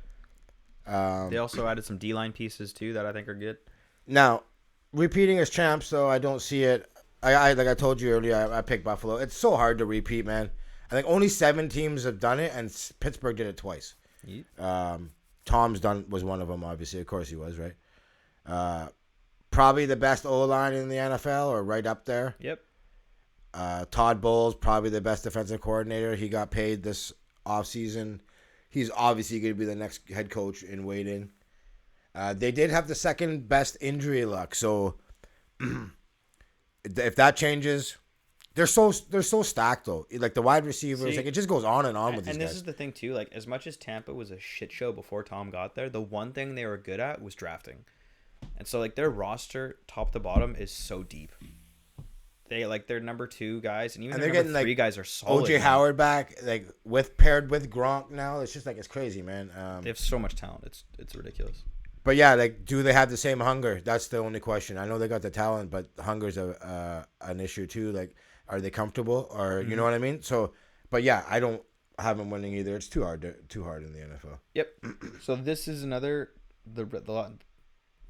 They also added some D-line pieces too that I think are good. Now, repeating as champs, though, I don't see it. I like I told you earlier, I picked Buffalo. It's so hard to repeat, man. I think only 7 teams have done it, and Pittsburgh did it twice. Yep. Tom's was one of them, obviously. Of course he was, right? Probably the best O-line in the NFL, or right up there. Yep. Todd Bowles, probably the best defensive coordinator. He got paid this offseason. He's obviously going to be the next head coach in waiting. They did have the second best injury luck, so if that changes, they're so stacked though. Like the wide receivers, like it just goes on and on with these guys. And this is the thing too. Like as much as Tampa was a shit show before Tom got there, the one thing they were good at was drafting, and so like their roster, top to bottom, is so deep. They're number 2 guys, and even And their they're number getting 3 guys are solid. OJ man. Howard back, like paired with Gronk now. It's just like it's crazy, man. They have so much talent. It's ridiculous. But yeah, like, do they have the same hunger? That's the only question. I know they got the talent, but hunger's an issue too. Like, are they comfortable, or you know what I mean? So, but yeah, I don't have them winning either. It's too hard in the NFL. Yep. So this is another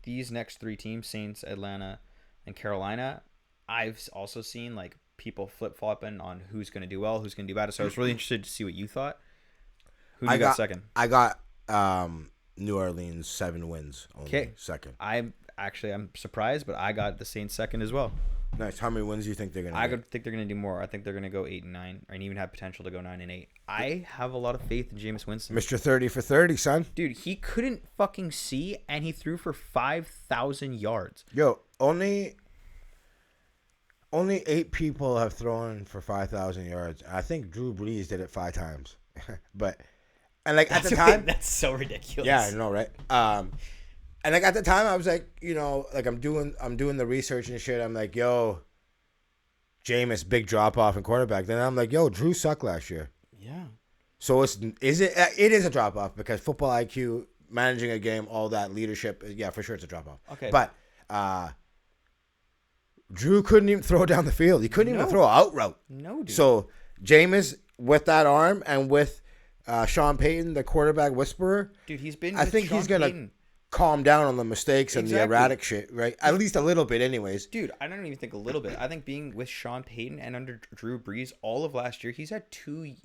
these next 3 teams: Saints, Atlanta, and Carolina. I've also seen like people flip flopping on who's going to do well, who's going to do bad. So I was really interested to see what you thought. Who do you got second? I got New Orleans 7 wins only. Okay. Second. I'm surprised, but I got the Saints second as well. Nice. How many wins do you think they're gonna? I think they're gonna do more. I think they're gonna go 8-9, and even have potential to go 9-8. I have a lot of faith in Jameis Winston. Mr. 30 for 30, son. Dude, he couldn't fucking see, and he threw for 5,000 yards. Yo, only 8 people have thrown for 5,000 yards. I think Drew Brees did it 5 times, and like at the time, that's so ridiculous. yeah, I know, right? And like at the time, I was like, like I'm doing the research and shit. I'm like, yo, Jameis, big drop off in quarterback. Then I'm like, yo, Drew sucked last year. Yeah. So it is a drop off because football IQ, managing a game, all that leadership. Yeah, for sure, it's a drop off. Okay. But Drew couldn't even throw down the field. He couldn't even throw an out route. No, dude. So Jameis, with that arm and with Sean Payton, the quarterback whisperer, dude, he's been. I think he's gonna calm down on the mistakes and the erratic shit, right? At least a little bit, anyways. Dude, I don't even think a little bit. I think being with Sean Payton and under Drew Brees all of last year, he's had two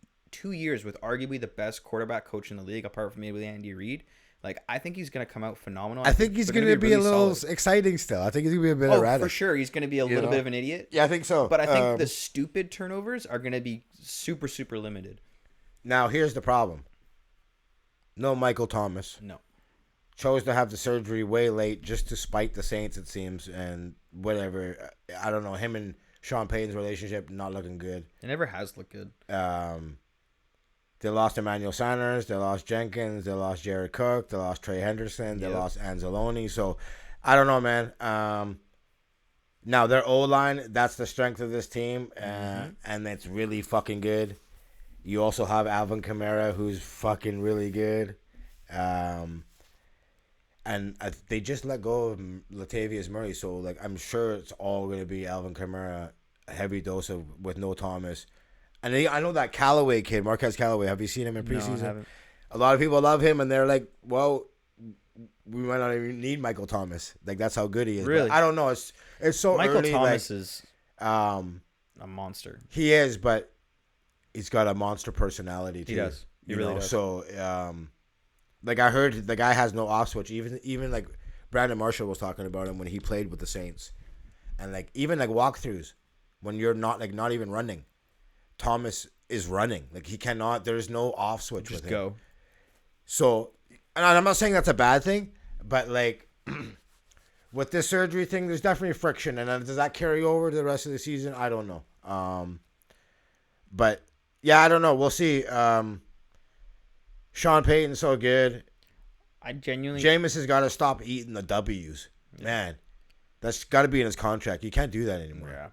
years with arguably the best quarterback coach in the league, apart from maybe Andy Reid. Like, I think he's going to come out phenomenal. I think he's going to be really a little exciting still. I think he's going to be a bit erratic. For sure. He's going to be a little bit of an idiot. Yeah, I think so. But I think the stupid turnovers are going to be super, super limited. Now, here's the problem. No Michael Thomas. No. Chose to have the surgery way late just to spite the Saints, it seems, and whatever. I don't know. Him and Sean Payton's relationship not looking good. It never has looked good. They lost Emmanuel Sanders. They lost Jenkins. They lost Jared Cook. They lost Trey Henderson. They lost Anzalone. So, I don't know, man. Now, their O-line, that's the strength of this team, and it's really fucking good. You also have Alvin Kamara, who's fucking really good. And they just let go of Latavius Murray, so like I'm sure it's all going to be Alvin Kamara, a heavy dose with no Thomas. And I know that Callaway kid, Marquez Callaway, have you seen him in preseason? No, I haven't. A lot of people love him, and they're like, well, we might not even need Michael Thomas. Like, that's how good he is. Really? But I don't know. It's so Michael early. Thomas like, is a monster. He is, but he's got a monster personality, too. He does. He really does. So, like, I heard the guy has no off switch. Even like Brandon Marshall was talking about him when he played with the Saints, and like even like walkthroughs when you're not even running, Thomas is running. Like he cannot. There's no off switch. Just with go. him. So, and I'm not saying that's a bad thing, but like with this surgery thing, there's definitely friction, and then does that carry over to the rest of the season? I don't know. But yeah, I don't know. We'll see. Sean Payton's so good. Jameis has got to stop eating the W's. Yeah. Man, that's got to be in his contract. You can't do that anymore. Yeah.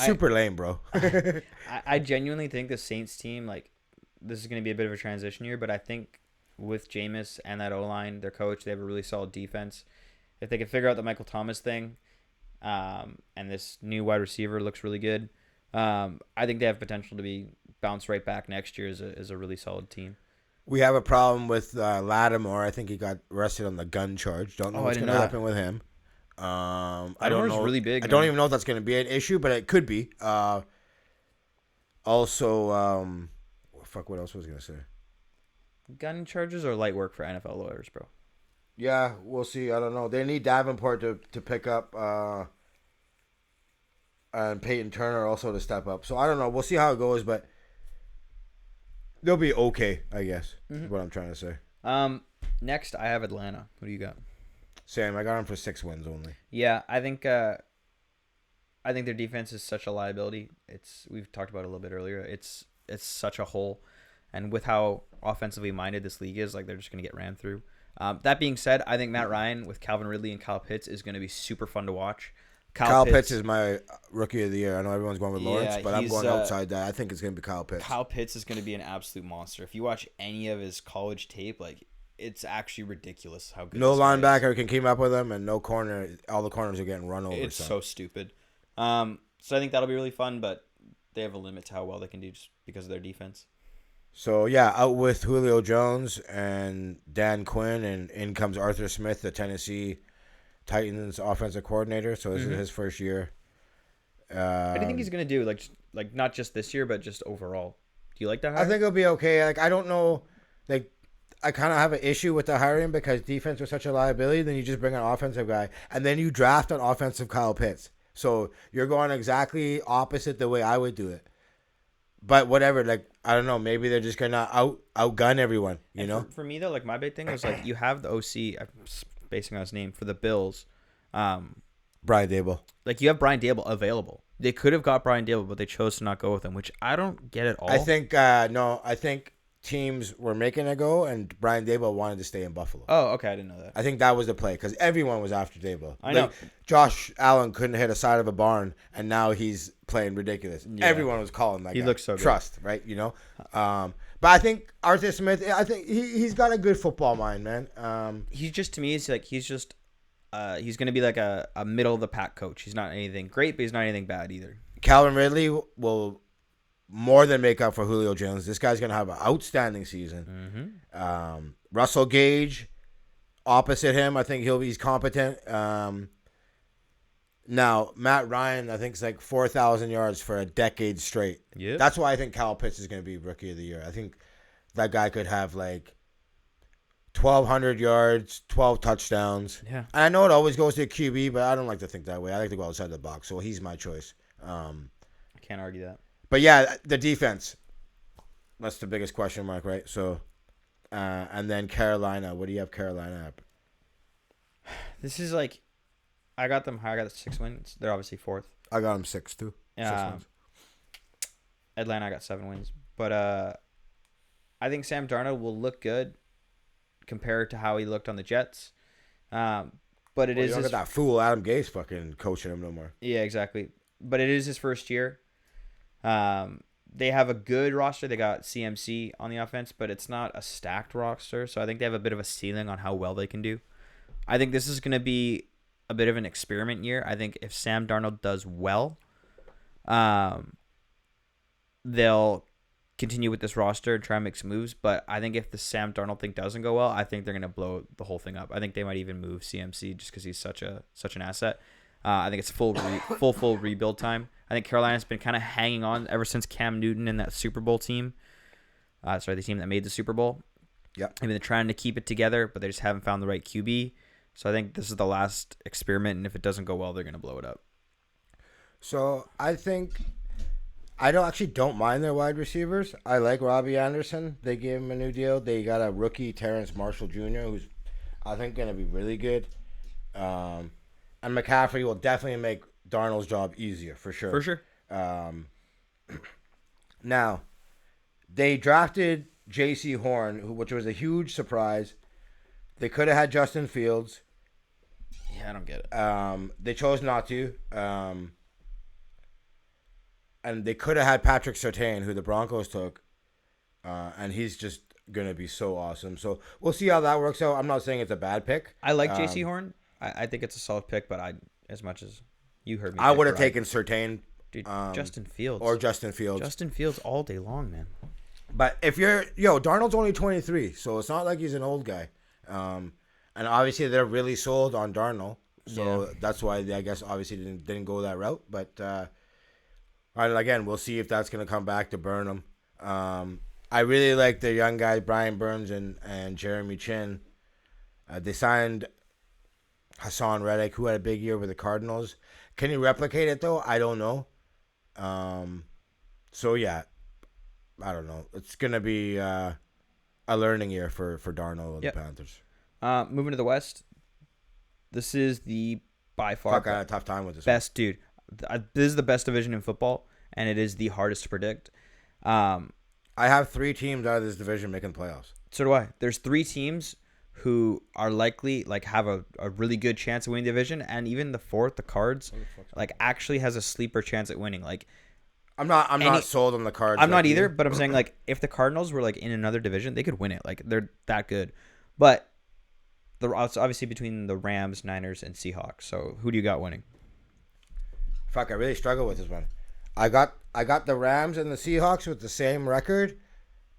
Super lame, bro. I genuinely think the Saints team, like, this is going to be a bit of a transition year, but I think with Jameis and that O-line, their coach, they have a really solid defense. If they can figure out the Michael Thomas thing, and this new wide receiver looks really good, I think they have potential to be bounce right back next year as a really solid team. We have a problem with Lattimore. I think he got arrested on the gun charge. Don't know what's going to happen with him. I don't know. Really big. I don't even know if that's going to be an issue, but it could be. Also, what else was I going to say? Gun charges are light work for NFL lawyers, bro. Yeah, we'll see. I don't know. They need Davenport to pick up, and Peyton Turner also to step up. So I don't know. We'll see how it goes, but they'll be okay, I guess, is what I'm trying to say. Next, I have Atlanta. Who do you got? Sam, I got them for 6 wins only. Yeah, I think their defense is such a liability. We've talked about it a little bit earlier. It's such a hole, and with how offensively minded this league is, like they're just going to get ran through. That being said, I think Matt Ryan with Calvin Ridley and Kyle Pitts is going to be super fun to watch. Kyle Pitts is my rookie of the year. I know everyone's going with Lawrence, Yeah, but I'm he's, going outside that. I think it's going to be Kyle Pitts. Kyle Pitts is going to be an absolute monster. If you watch any of his college tape, like it's actually ridiculous how good. No this guy linebacker is. can keep up with him, and no corner. All the corners are getting run over. It's so stupid. So I think that'll be really fun, but they have a limit to how well they can do just because of their defense. So yeah, out with Julio Jones and Dan Quinn, and in comes Arthur Smith, the Tennessee Titans offensive coordinator. So this is his first year. What do you think he's gonna do? Like not just this year, but just overall. Do you like that hire? I think it'll be okay. Like I don't know, like I kind of have an issue with the hiring because defense was such a liability. Then you just bring an offensive guy, and then you draft an offensive Kyle Pitts. So you're going exactly opposite the way I would do it. But whatever, like I don't know, maybe they're just gonna outgun everyone, you know. For me though, like my big thing was like you have the OC, I'm basing on his name for the Bills, Brian Dable. like you have Brian Dable available. They could have got Brian Dable, but they chose to not go with him, which I don't get at all. I think I think teams were making a go, and Brian Dable wanted to stay in Buffalo. Oh, okay, I didn't know that. I think that was the play because everyone was after Dable. I know. Josh Allen couldn't hit a side of a barn, and now he's playing ridiculous. Yeah. Everyone was calling that He guy. looks so good. Trust, right? You know. But I think Arthur Smith. I think he's got a good football mind, man. He's just to me, he's just he's gonna be like a middle of the pack coach. He's not anything great, but he's not anything bad either. Calvin Ridley will more than make up for Julio Jones. This guy's gonna have an outstanding season. Russell Gage, opposite him, I think he's competent. Now Matt Ryan, I think is like 4,000 yards for a decade straight. Yeah, That's why I think Kyle Pitts is gonna be rookie of the year. I think that guy could have like 1,200 yards, 12 touchdowns. Yeah. And I know it always goes to a QB, but I don't like to think that way. I like to go outside the box, so he's my choice. I can't argue that. But yeah, the defense. That's the biggest question mark, right? So, and then Carolina. What do you have Carolina at? This is like, I got them high. I got 6 wins. They're obviously fourth. I got them 6 too. 6 wins. Atlanta, I got 7 wins. But I think Sam Darnold will look good compared to how he looked on the Jets. But it is you don't get that fool Adam Gase fucking coaching him no more. Yeah, exactly. But it is his first year. They have a good roster. They got CMC on the offense, but it's not a stacked roster. So I think they have a bit of a ceiling on how well they can do. I think this is going to be a bit of an experiment year. I think if Sam Darnold does well, they'll continue with this roster and try and make some moves. But I think if the Sam Darnold thing doesn't go well, I think they're going to blow the whole thing up. I think they might even move CMC just because he's such an asset. I think it's full rebuild time. I think Carolina's been kind of hanging on ever since Cam Newton and that Super Bowl team. The team that made the Super Bowl. Yeah. I mean, they're trying to keep it together, but they just haven't found the right QB. So I think this is the last experiment, and if it doesn't go well, they're going to blow it up. So I think I don't mind their wide receivers. I like Robbie Anderson. They gave him a new deal. They got a rookie, Terrence Marshall Jr., who's I think going to be really good. And McCaffrey will definitely make Darnold's job easier for sure. For sure. Now, they drafted J.C. Horn, which was a huge surprise. They could have had Justin Fields. Yeah, I don't get it. They chose not to. And they could have had Patrick Surtain, who the Broncos took. And he's just going to be so awesome. So we'll see how that works out. I'm not saying it's a bad pick. I like J.C. Horn. I think it's a solid pick, but as much as you heard me, I would have taken Surtain. Dude, Justin Fields. Or Justin Fields. Justin Fields all day long, man. But if Darnold's only 23, so it's not like he's an old guy. And obviously they're really sold on Darnold. So that's why I guess obviously didn't go that route. But again, we'll see if that's going to come back to burn them. I really like the young guys, Brian Burns and Jeremy Chin. They signed Hassan Reddick, who had a big year with the Cardinals. Can he replicate it, though? I don't know. So, yeah, I don't know. It's going to be a learning year for Darnold and the Panthers. Moving to the West, this is the by far Fuck, I had a tough time with this best, dude. This is the best division in football, and it is the hardest to predict. I have 3 teams out of this division making the playoffs. So do I. There's 3 teams who are likely like have a really good chance of winning the division, and even the fourth, the Cards, like actually has a sleeper chance at winning. Like I'm not sold on the Cards. I'm like not either, you. but I'm saying like if the Cardinals were like in another division, they could win it. Like they're that good. But it's obviously between the Rams, Niners, and Seahawks. So who do you got winning? Fuck, I really struggle with this one. I got the Rams and the Seahawks with the same record,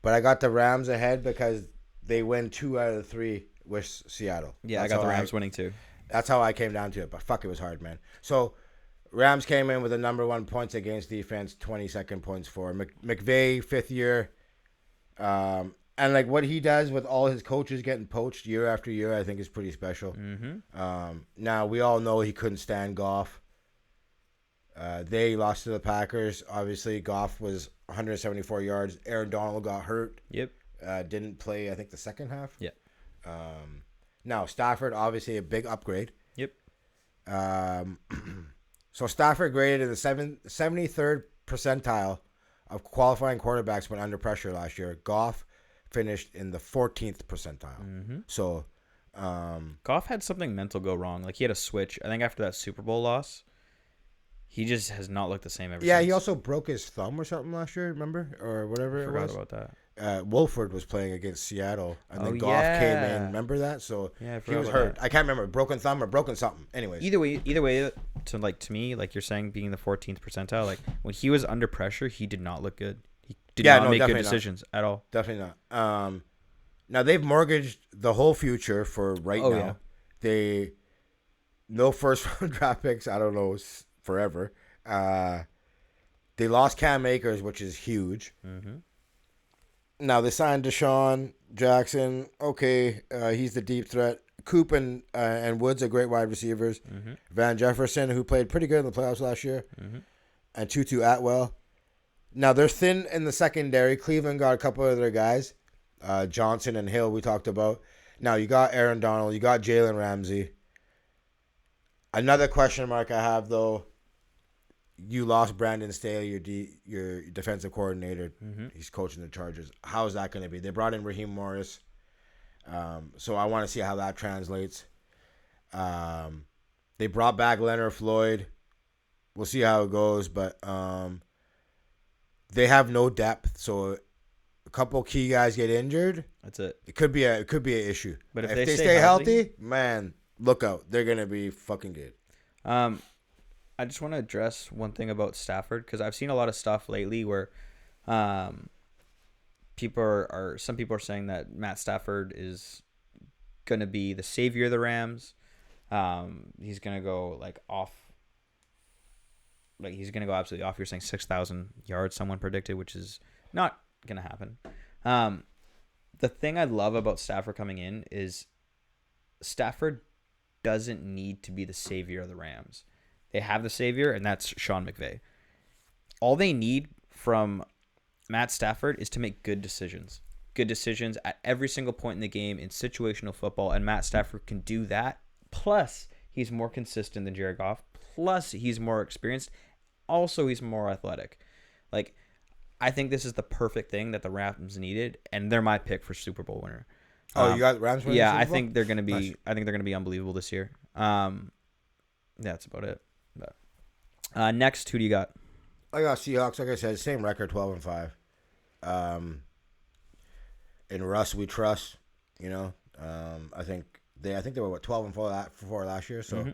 but I got the Rams ahead because they win 2 out of the 3 with Seattle. Yeah, That's I got the how Rams winning too. That's how I came down to it. But fuck, it was hard, man. So Rams came in with the number 1 points against defense, 22nd points for McVay, 5th year. And like what he does with all his coaches getting poached year after year, I think is pretty special. Mm-hmm. Now we all know he couldn't stand Goff. They lost to the Packers. Obviously, Goff was 174 yards. Aaron Donald got hurt. Yep. Didn't play, I think, the second half. Yeah. Now, Stafford, obviously a big upgrade. Yep. So Stafford graded in the 73rd percentile of qualifying quarterbacks when under pressure last year. Goff finished in the 14th percentile. Mm-hmm. So Goff had something mental go wrong. Like he had a switch. I think after that Super Bowl loss, he just has not looked the same ever since. he also broke his thumb or something last year, remember? Or whatever it was. Forgot about that. Wolford was playing against Seattle, and then Goff yeah. came in. Remember that? So Yeah, he was hurt. That. I can't remember, broken thumb or broken something. Anyways, Either way, to me, like you're saying, being the 14th percentile, like when he was under pressure, he did not look good. He did not make good decisions at all. Definitely not. Now they've mortgaged the whole future for right now. Yeah. They no first round draft picks. I don't know, forever. They lost Cam Akers, which is huge. Mm-hmm. Now they signed Deshaun Jackson. Okay, he's the deep threat. Coop and Woods are great wide receivers. Mm-hmm. Van Jefferson, who played pretty good in the playoffs last year, Mm-hmm. and Tutu Atwell. Now they're thin in the secondary. Cleveland got a couple of their guys, Johnson and Hill. We talked about. Now you got Aaron Donald. You got Jalen Ramsey. Another question mark I have though. You lost Brandon Staley, your defensive coordinator. Mm-hmm. He's coaching the Chargers. How is that going to be? They brought in Raheem Morris. So I want to see how that translates. They brought back Leonard Floyd. We'll see how it goes, but they have no depth. So a couple key guys get injured. That's it. It could be an issue. But if they they stay healthy, man, look out. They're going to be fucking good. I just want to address one thing about Stafford because I've seen a lot of stuff lately where some people are saying that Matt Stafford is going to be the savior of the Rams. He's going to go he's going to go absolutely off. You're saying 6,000 yards someone predicted, which is not going to happen. The thing I love about Stafford coming in is Stafford doesn't need to be the savior of the Rams. They have the savior, and that's Sean McVay. All they need from Matt Stafford is to make good decisions. Good decisions at every single point in the game in situational football, and Matt Stafford can do that. Plus, he's more consistent than Jared Goff. Plus, he's more experienced. Also, he's more athletic. Like, I think this is the perfect thing that the Rams needed, and they're my pick for Super Bowl winner. Oh, you got Rams winning? Yeah, Super Bowl? I think they're gonna be. Nice. I think they're gonna be unbelievable this year. That's about it. But next, who do you got? I got Seahawks. Like I said, same record, 12-5. In Russ, we trust. You know, I think they were 12-4 last year. So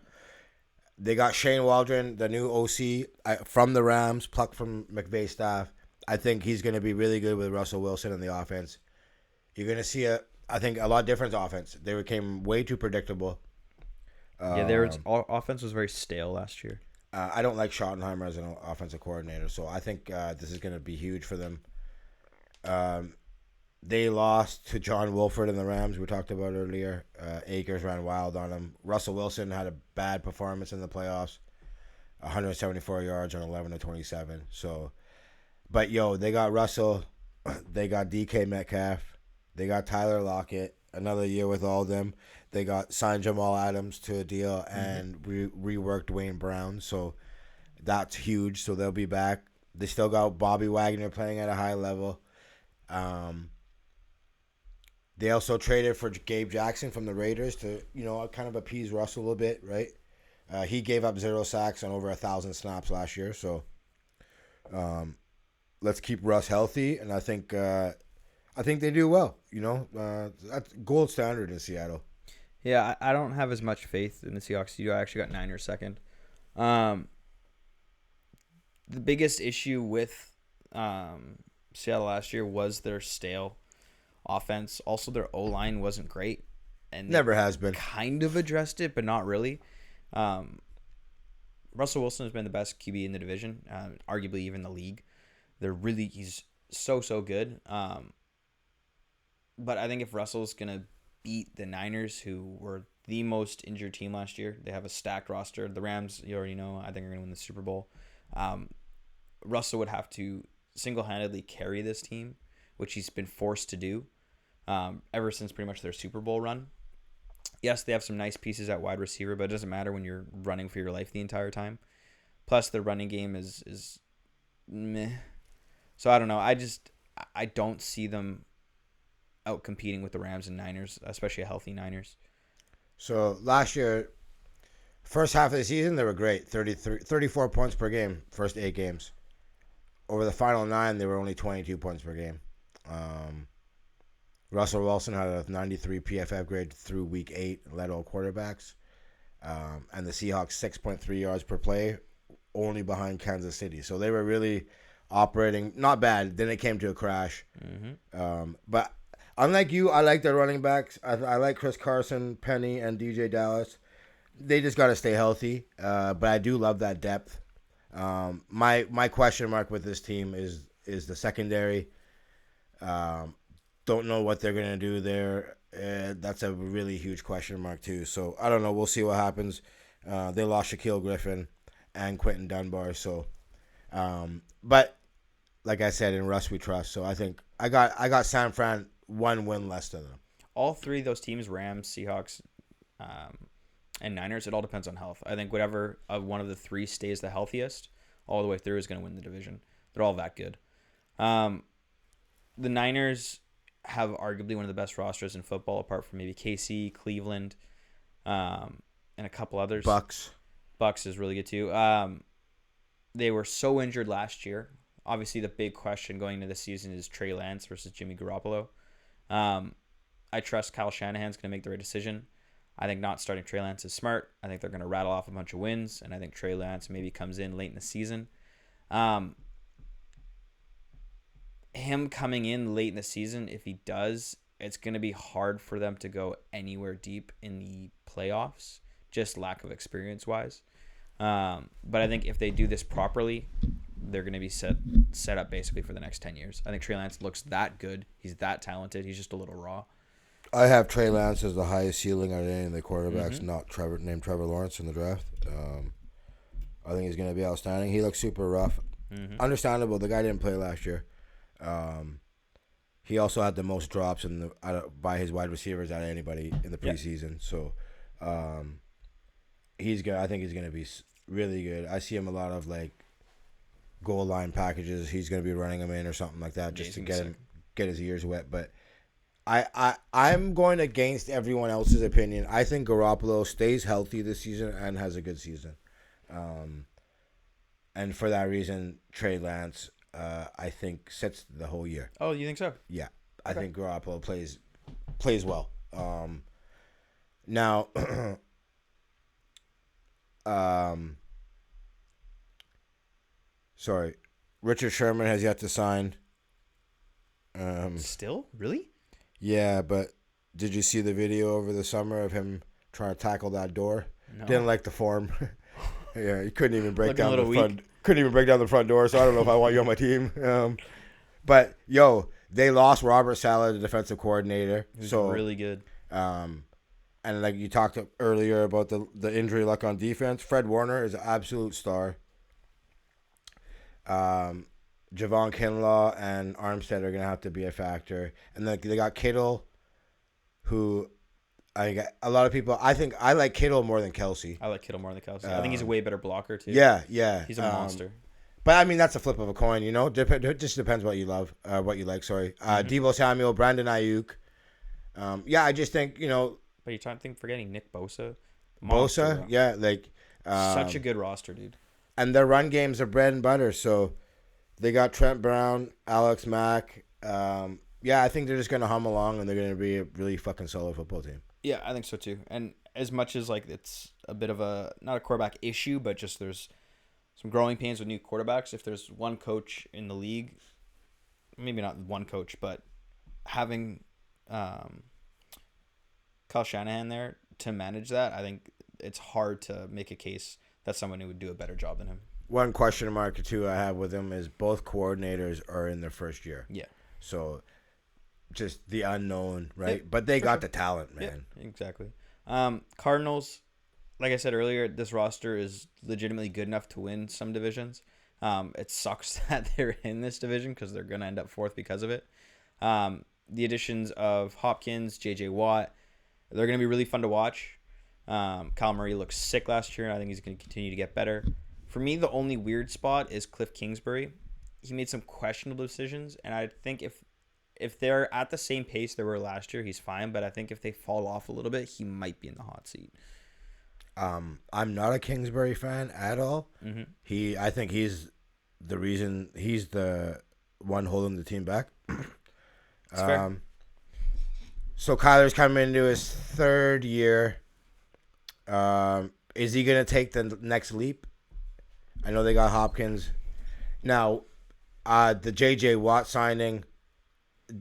they got Shane Waldron, the new OC from the Rams, plucked from McVay's staff. I think he's going to be really good with Russell Wilson in the offense. You're going to see a lot different offense. They became way too predictable. Their offense was very stale last year. I don't like Schottenheimer as an offensive coordinator, so I think this is going to be huge for them. They lost to John Wolford in the Rams, we talked about earlier. Akers ran wild on him. Russell Wilson had a bad performance in the playoffs, 174 yards on 11 of 27. So, but they got Russell, they got DK Metcalf, they got Tyler Lockett, another year with all of them. They signed Jamal Adams to a deal and reworked Wayne Brown. So that's huge. So they'll be back. They still got Bobby Wagner playing at a high level. They also traded for Gabe Jackson from the Raiders to, kind of appease Russell a little bit, right? He gave up 0 sacks on over 1,000 snaps last year, so let's keep Russ healthy, and I think they do well. That's gold standard in Seattle. Yeah, I don't have as much faith in the Seahawks. I actually got Niners second. The biggest issue with Seattle last year was their stale offense. Also, their O-line wasn't great. And never has been. Kind of addressed it, but not really. Russell Wilson has been the best QB in the division, arguably even the league. He's so good. But I think if Russell's going to beat the Niners, who were the most injured team last year, they have a stacked roster. The Rams, you already know, I think are going to win the Super Bowl. Russell would have to single-handedly carry this team, which he's been forced to do ever since pretty much their Super Bowl run. Yes, they have some nice pieces at wide receiver, but it doesn't matter when you're running for your life the entire time. Plus, their running game is meh. So I don't know. I don't see them out competing with the Rams and Niners, especially a healthy Niners. So last year, first half of the season, they were great. 34 points per game, first 8 games. Over the final 9, they were only 22 points per game. Russell Wilson had a 93 PFF grade through week 8, led all quarterbacks. And the Seahawks 6.3 yards per play, only behind Kansas City. So they were really operating not bad. Then it came to a crash. Mm-hmm. But unlike you, I like their running backs. I like Chris Carson, Penny, and DJ Dallas. They just got to stay healthy. But I do love that depth. My question mark with this team is the secondary. Don't know what they're going to do there. That's a really huge question mark, too. So, I don't know. We'll see what happens. They lost Shaquille Griffin and Quentin Dunbar. So, but like I said, in Russ we trust. So, I think I got San Fran 1 win less than them. All 3 of those teams, Rams, Seahawks, and Niners, it all depends on health. I think whatever one of the 3 stays the healthiest all the way through is going to win the division. They're all that good. The Niners have arguably one of the best rosters in football, apart from maybe KC, Cleveland, and a couple others. Bucks is really good too. They were so injured last year. Obviously, the big question going into the season is Trey Lance versus Jimmy Garoppolo. I trust Kyle Shanahan's going to make the right decision. I think not starting Trey Lance is smart. I think they're going to rattle off a bunch of wins, and I think Trey Lance maybe comes in late in the season. Him coming in late in the season, if he does, it's going to be hard for them to go anywhere deep in the playoffs, just lack of experience-wise. But I think if they do this properly, they're going to be set up basically for the next 10 years. I think Trey Lance looks that good. He's that talented. He's just a little raw. I have Trey Lance as the highest ceiling out of any of the quarterbacks, not named Trevor Lawrence in the draft. I think he's going to be outstanding. He looks super rough. Mm-hmm. Understandable. The guy didn't play last year. He also had the most drops by his wide receivers out of anybody in the preseason. Yep. So he's good. I think he's going to be really good. I see him a lot of goal line packages. He's going to be running them in or something like that just to get his ears wet. But I'm going against everyone else's opinion. I think Garoppolo stays healthy this season and has a good season. And for that reason, Trey Lance, I think, sits the whole year. Oh, you think so? Yeah. Okay. I think Garoppolo plays well. Now, sorry, Richard Sherman has yet to sign. Still? Really? Yeah, but did you see the video over the summer of him trying to tackle that door? No. Didn't like the form. Yeah, he couldn't even break down the front. Couldn't even break down the front door. So I don't know if I want you on my team. But they lost Robert Saleh, the defensive coordinator. Who's really good. And like you talked earlier about the injury luck on defense, Fred Warner is an absolute star. Javon Kinlaw and Armstead are going to have to be a factor. And then they got Kittle, who a lot of people, I think I like Kittle more than Kelsey. I like Kittle more than Kelsey. I think he's a way better blocker, too. Yeah. He's a monster. But, I mean, that's a flip of a coin, It just depends what you love, what you like, sorry. Deebo Samuel, Brandon Ayuk, Yeah, I just think But you're trying to think forgetting Nick Bosa. Bosa, yeah, like Such a good roster, dude. and their run games are bread and butter. So they got Trent Brown, Alex Mack. Yeah, I think they're just gonna hum along, and they're gonna be a really fucking solid football team. Yeah, I think so too. And as much as like it's a bit of a not a quarterback issue, but just there's some growing pains with new quarterbacks. If there's one coach in the league, maybe not one coach, but having Kyle Shanahan there to manage that, I think it's hard to make a case that someone who would do a better job than him. One question mark or two I have with him is both coordinators are in their first year. Yeah. So just the unknown, right? Yep, but they got sure. the talent, man. Yeah, exactly. Cardinals, like I said earlier, this roster is legitimately good enough to win some divisions. It sucks that they're in this division because they're going to end up fourth because of it. The additions of Hopkins, J.J. Watt, they're going to be really fun to watch. Kyle Murray looked sick last year, and I think he's going to continue to get better. For me, the only weird spot is Cliff Kingsbury. He made some questionable decisions, and I think if they're at the same pace they were last year, he's fine. But I think if they fall off a little bit, he might be in the hot seat. I'm not a Kingsbury fan at all. Mm-hmm. I think he's the reason. He's the one holding the team back. Fair. So Kyler's coming into his third year. Is he gonna take the next leap? I know they got Hopkins. Now, the J.J. Watt signing,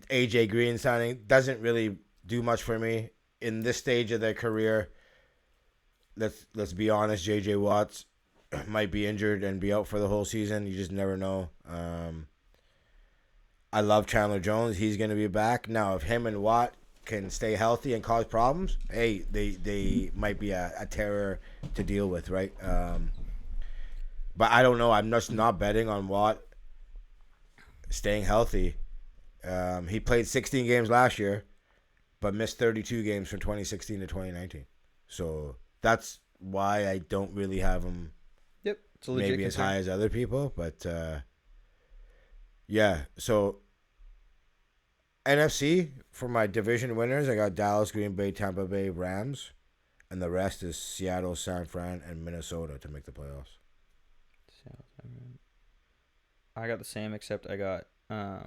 A.J. Green signing doesn't really do much for me in this stage of their career. Let's be honest, J.J. Watts might be injured and be out for the whole season. You just never know. I love Chandler Jones. He's going to be back. Now, if him and Watt can stay healthy and cause problems, hey, they might be a terror to deal with, right? But I don't know. I'm just not betting on Watt staying healthy. He played 16 games last year, but missed 32 games from 2016 to 2019. So that's why I don't really have him Yep, it's a legit maybe as concern. high as other people. But, yeah, so NFC, for my division winners, I got Dallas, Green Bay, Tampa Bay, Rams. And the rest is Seattle, San Fran, and Minnesota to make the playoffs. I got the same, except I got I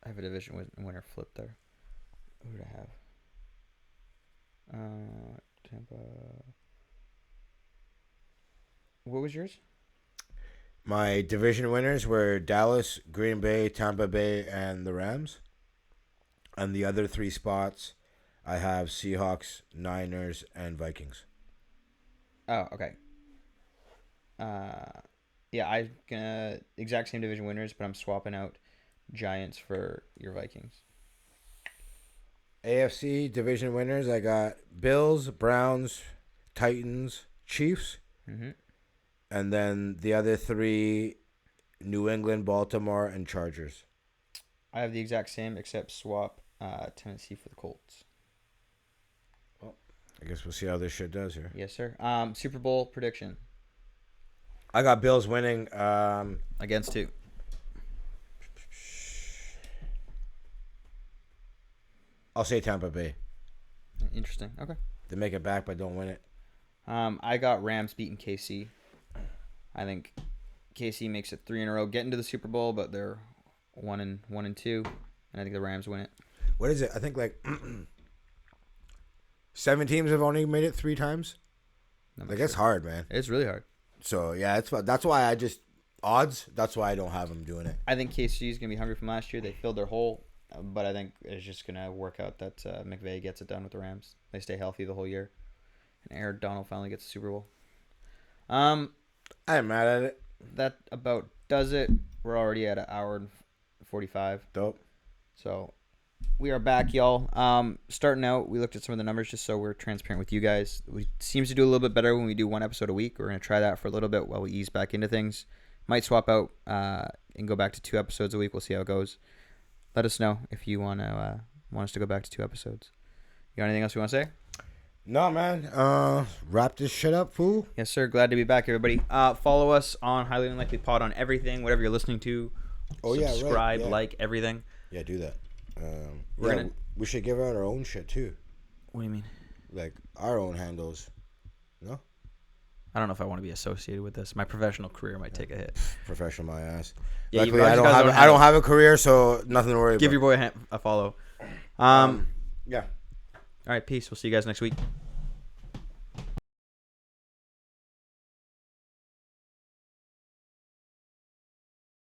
have a division winner flip there. Who did I have? Tampa. What was yours? My division winners were Dallas, Green Bay, Tampa Bay, and the Rams. And the other three spots, I have Seahawks, Niners, and Vikings. Oh, okay. Yeah, I exact same division winners, but I'm swapping out Giants for your Vikings. AFC division winners, I got Bills, Browns, Titans, Chiefs. Mm-hmm. And then the other three, New England, Baltimore, and Chargers. I have the exact same, except swap Tennessee for the Colts. Well, I guess we'll see how this shit does here. Yes, sir. Super Bowl prediction. I got Bills winning. Against who? I'll say Tampa Bay. Interesting. Okay. They make it back, but don't win it. I got Rams beating KC. I think KC makes it 3 in a row, get into the Super Bowl, but they're 1 and 2, and I think the Rams win it. What is it? I think like 7 teams have only made it 3 times. Like that's hard, man. It's really hard. So yeah, that's why I just odds. That's why I don't have them doing it. I think KC is gonna be hungry from last year. They filled their hole, but I think it's just gonna work out that McVay gets it done with the Rams. They stay healthy the whole year, and Aaron Donald finally gets the Super Bowl. I am mad at it. That about does it. We're already at 1 hour and 45. Dope. So we are back, y'all. Starting out, we looked at some of the numbers just so we're transparent with you guys. We seems to do a little bit better when we do 1 episode a week. We're gonna try that for a little bit while we ease back into things. Might swap out and go back to 2 episodes a week. We'll see how it goes. Let us know if you want us to go back to 2 episodes. You got anything else you want to say? No, man. Wrap this shit up, fool. Yes, sir. Glad to be back, everybody. Follow us on Highly Unlikely Pod on everything, whatever you're listening to. Oh, yeah, right. Subscribe, Yeah. like, everything. Yeah, do that. We should give out our own shit too. What do you mean? Like our own handles. No? I don't know if I want to be associated with this. My professional career might take a hit. Professional my ass. Yeah, Luckily, I don't have a career, so nothing to worry about. Give your boy a follow. Yeah. All right, peace. We'll see you guys next week.